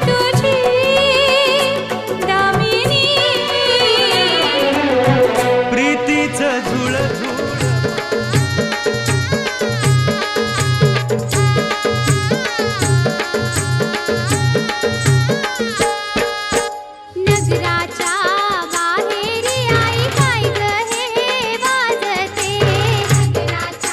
तुझी दामिनी प्रीतीचं झुळ नगराच्या बाहेर आई काय ग हे वाजते नगराच्या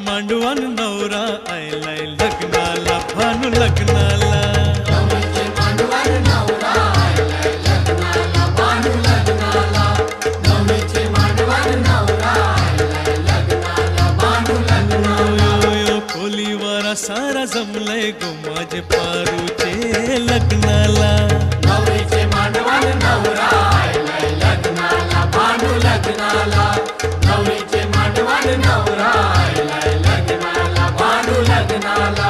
मांडवान नवरा आयलाय लग्नाला भानू लग्नाला खोलीवारा सारा जमलाय गो माझे पारूचे लग्नाला नवरीचे मांडवान नवरा आयलाय लग्नाला भानू लग्नाला नवरीचे मांडवान नवरा आयलाय लग्नाला भानू लग्नाला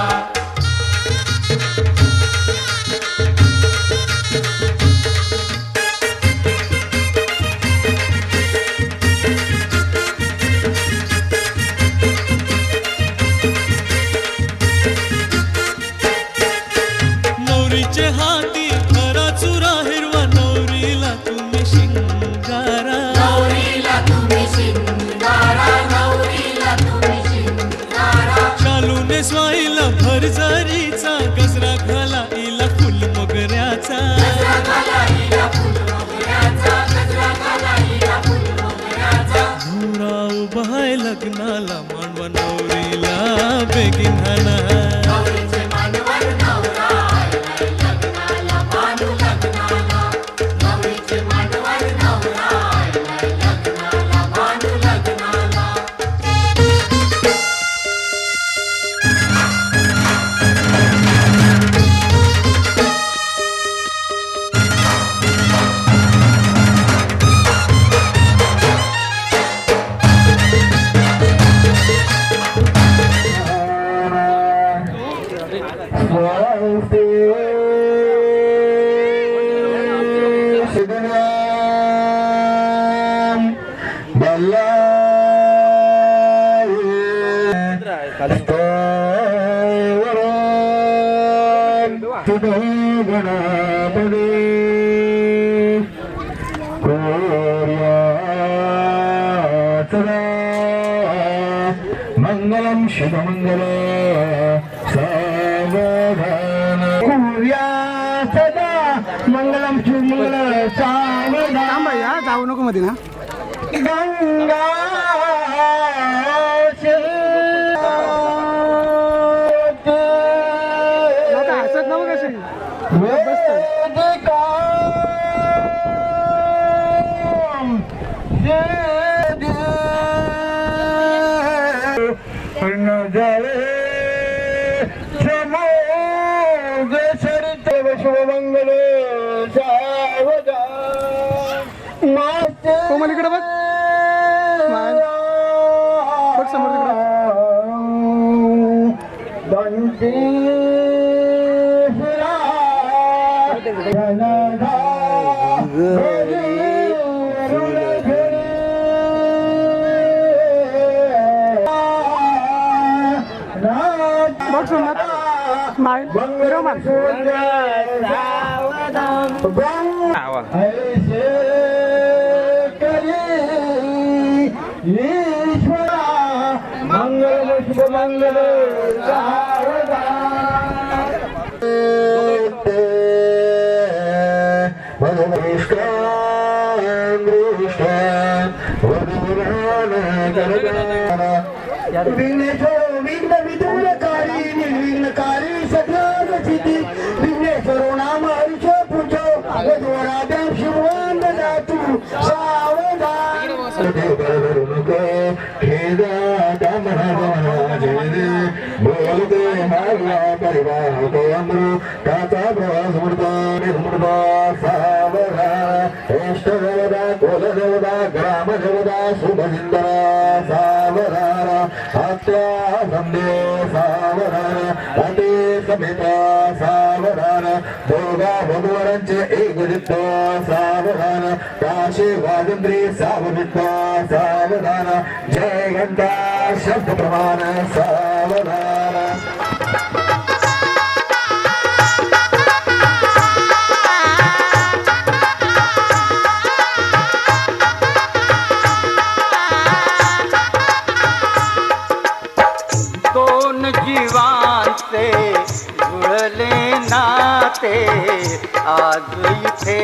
नवरीचे हाती खरा चुरा हिरवा नवरीला तुम्ही शिंगारा नवरीला तुम्ही शिंगारा नवरीला तुम्ही शिंगारा शालूने स्वाईला भरजरीचा गजरा घाला इला फुल मोगऱ्याचा गजरा घाला हिला फुल मोगऱ्याचा गजरा घाला हिला फुल मोगऱ्याचा नवरा उभाय लग्नाला मांडवा नवरीला बेगीन हाना नवरीचे मांडवान नवरा आयलाय लग्नाला भानू लग्नाला नवरीचे मांडवान नवरा आयलाय लग्नाला भानू लग्नाला मंगलम शुभमंगल सावधान कुर्या सदा मंगलम शुभमंगल सावधान जाऊ नको मध्ये ना गंगा हसत नव कशी शुभमंगल कोमल इकडे बघ बघ समोर बघ सोमनाथ स्माइल हिरो मान ईश्वरा मंगल शुभमंगल विघ्नेश्वर विघ्न विदूरकारी निर्विघ्नकारी सगळी विघ्नेश्वरो नाम हरिष पूजो वधुवराभ्यां शिववान दातु सावधान बोलते मारला परिवार तो अमृ काचा प्रवास मृदा सावधान इष्ट देवता कुल देवता ग्राम देवता शुभसिंदरा सावधान हत्या संदे सावधान अति समेता सावधान दोघा भगवानांचे एक चित्त सावधान काशी वाजंत्री सावचित्त सावधान जय घंटा शब्द प्रमाण सावधान दोन जीवांचे जुळले नाते आज इथे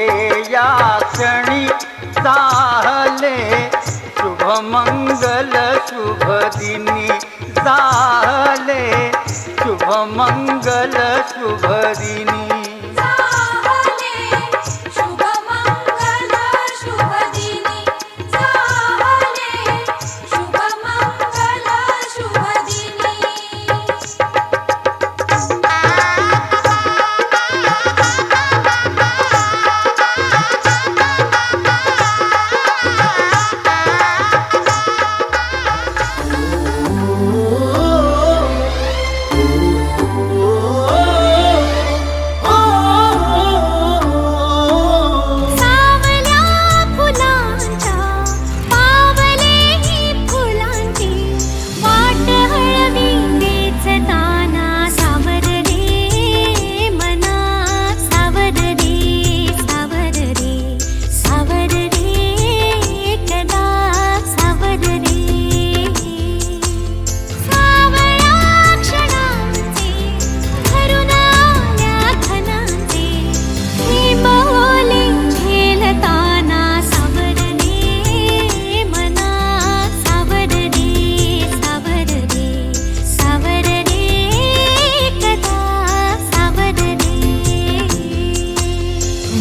या क्षणी साहले शुभमंगल शुभ दिनी झाले शुभ मंगल शुभ दिनी शुभ मंगल शुभ दिनी झाले शुभ मंगल शुभ दिनी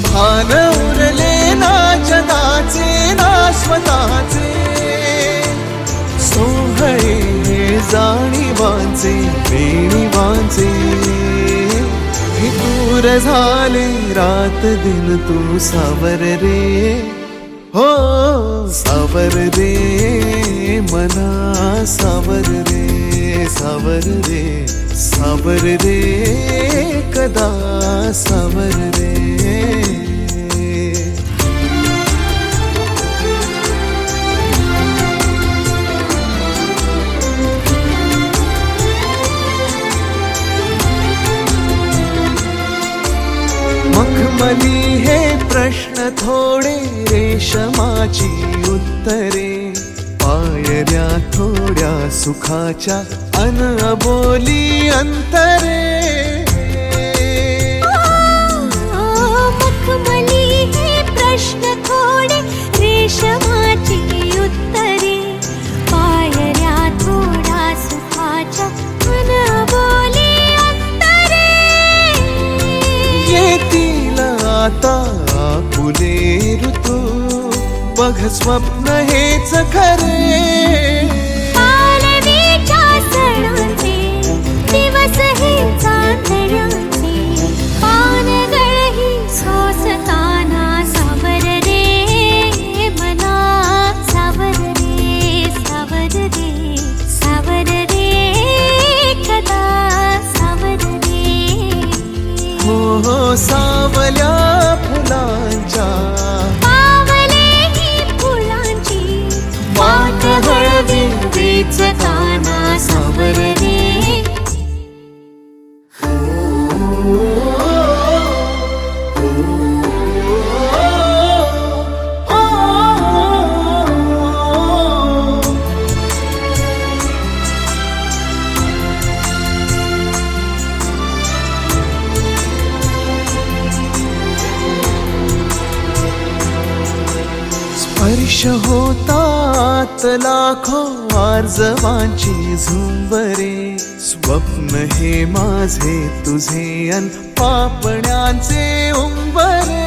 भान उरले ना जगाचे ना स्वतःचे सोहळे जाणीवांचे बेणीवांचे हे दूर झाले रात दिन तू सावर रे हो सावर रे मना सावर रे सावर रे सावर रे कदा सावर रे मखमली हे प्रश्न थोडे रेशमाची उत्तरे पायऱ्या थोड्या सुखाच्या अन अबोली अंतरे मखमली हे प्रश्न थोडे रेशमाची उत्तरे पायऱ्या थोड्या सुखाच्या अन अबोली अंतरे येतील आता फुले ऋतू बघ स्वप्न हेच खरे पालवीच्या सणाचे दिवस हे चांदण्याचे पानगळही सोसताना सावर रे मना सावर रे सावर रे सावर रे कदा सावर रे हो हो सावल्या फुलांच्या वाट हळदी वेचताना सावर रे स्पर्श होतात लाखो आर्जवांची झुंबरे स्वप्न हे माझे तुझे अन पापण्यांचे उंबरे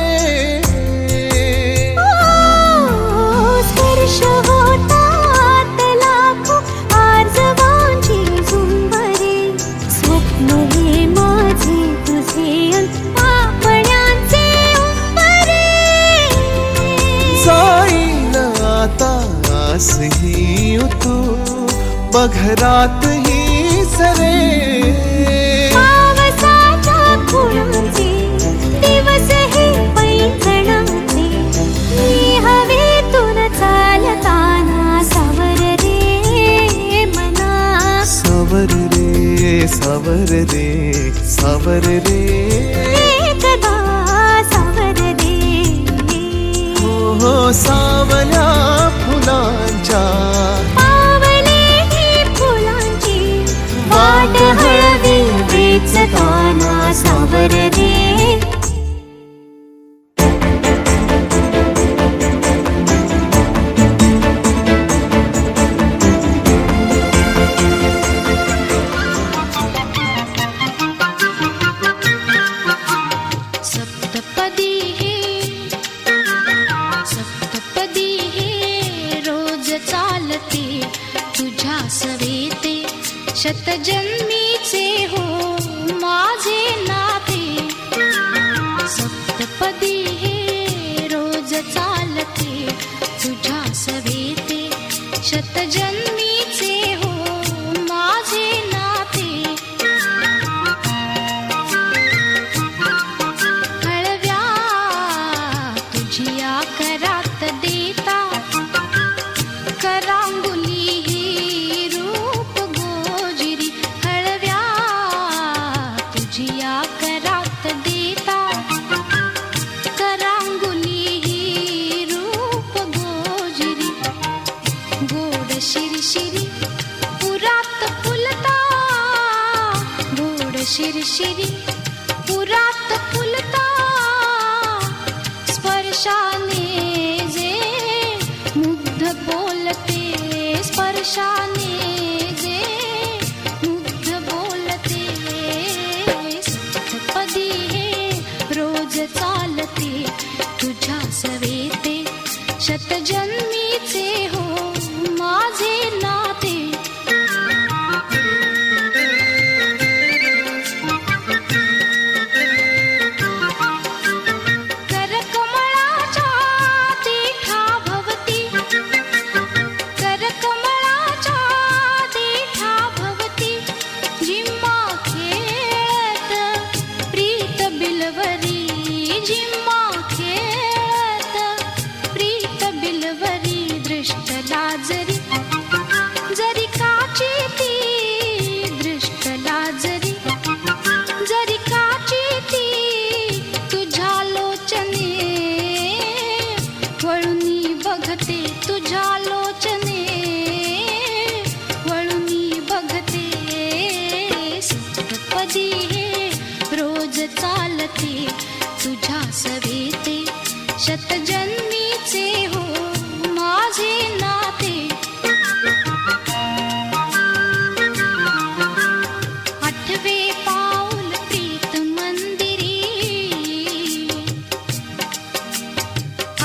स्पर्श होतात लाखो आर्जवांची झुंबरे स्वप्न हे माझे तुझे अन पापण्यांचे उंबरे जाईल आता आसही तू बघरात ही सरे पावसाच्या खुणांचे दिवस हे पैठणाचे मी हवेतून चालताना सावर रे मना सावर रे सावर रे सावर रे कदा सावर रे हो सावल्या फुलांच्या पावले ही फुलांची शतजन्मीचे हो माझे नाते सप्तपदी हे रोज चालते तुझ्या सवेते शतजन्मीचे हो माझे नाते हळव्या तुझिया करात देता करांगुली ही रूप गोजिरी हळव्या तुझिया करात देता करांगुली ही रूप गोजिरी गोड शिरशिरी पुरात फुलता गोड शिरशिरी पुरात फुलता स्पर्शाने जे मुग्ध बोलते स्पर्शाने जे मुग्ध बोलते सप्तपदी हे रोज चालते तुझ्या सवेते शतजन्मीचे हो माझे नाते करकमळाच्या देठा भवती करकमळाच्या देठा भवती जिम्मा खेळत प्रीत बिलवरी जिम्मा खेळत प्रीत बिलवरी दृष्ट लाजरी जरी काची ती दृष्ट लाजरी जरी काची ती तुझ्या लोचने वळुनी बघते तुझ्या लोचने वळुनी बघते सप्तपदी हे रोज चालते तुझ्या सवेते शतजन्मीचे हो माझे नाते आठवे पाऊल प्रीत मंदिरी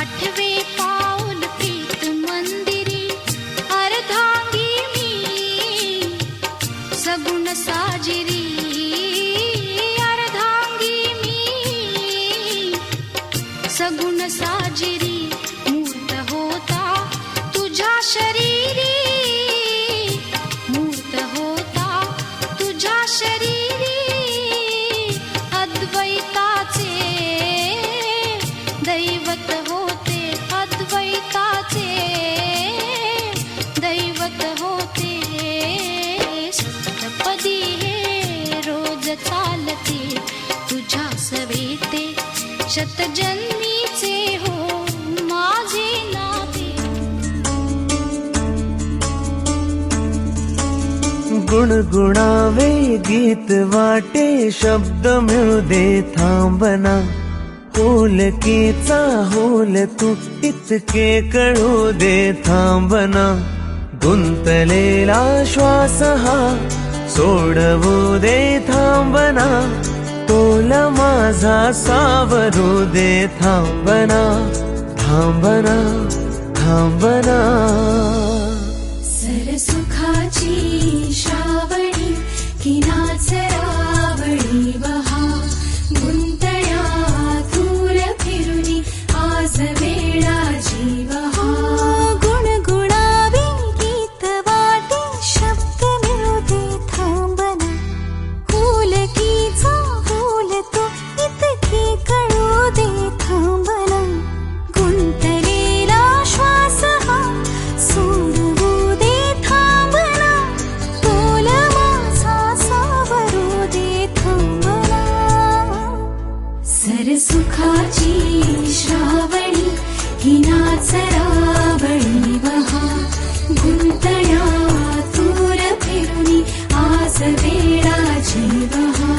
आठवे पाऊल प्रीत मंदिरी अर्धांगी मी सगुण साजिरी अर्धांगी मी सगुण साजिरी मूर्त होता तुझ्या शरीरी मूर्त होता तुझ्या शरीरी अद्वैताचे दैवत होते अद्वैताचे दैवत होते सप्तपदी हे रोज चालते तुझ्या सवेते शतजन्मीचे हो माझे नाते गुणगुणावे गीत वाटे शब्द मिळू दे थांबना होलकीचा होल तू इतके कळू दे थांबना गुंतलेला श्वास हा सोडवू दे थांबना तोल माझा सावरू दे थांबना थांबना थांबना सरसुखाची श्रावणी किनाचरावळी बहा गुंतळ्या दूर फिरुनी आज वेळाची बहा गुणगुणावे गीत वाटे शब्द मिळू दे थांबना होलकीचा होल तो इतके कळू दे थांबना गुंतलेला श्वास हा सोडवू दे थांबना तोल माझा सावरू दे थांबना सरसुखाची श्रावणी किनाचरावळी बहा गुंतळ्या दूर फिरुनी आज वेळाची बहा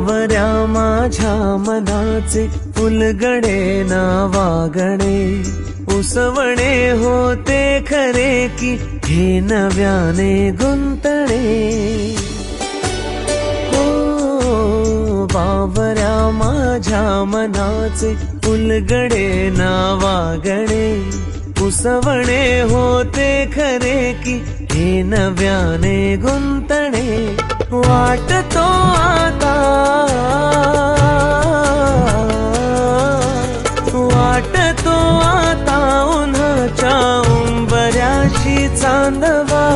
बावऱ्या माझ्या मनाचे फुलगडे नावागणे उसवणे होते खरे की हे नव्याने गुंतणे हो बावऱ्या माझ्या मनाचे फुलगडे नावागणे उसवणे होते खरे की हे नव्याने गुंतणे वाटतो आता वाटतो आता उन्हाच्या उंबऱ्याशी चांदवा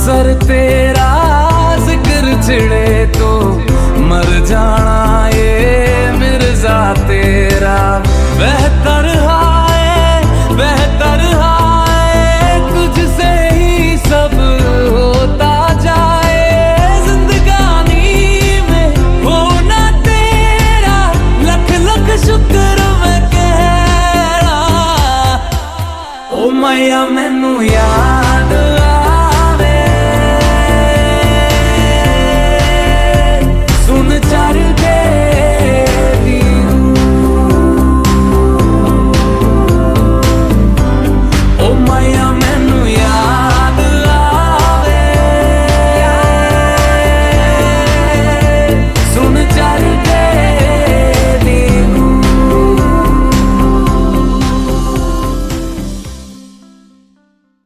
सर तेरा जिक्र छिड़े तो मर जाना ये मिर्जा तेरा। बेहतर हाय तुझसे ही सब होता जाए, जिंदगानी में होना तेरा लख लख शुक्र मैं कह रहा। ओ मैया मैं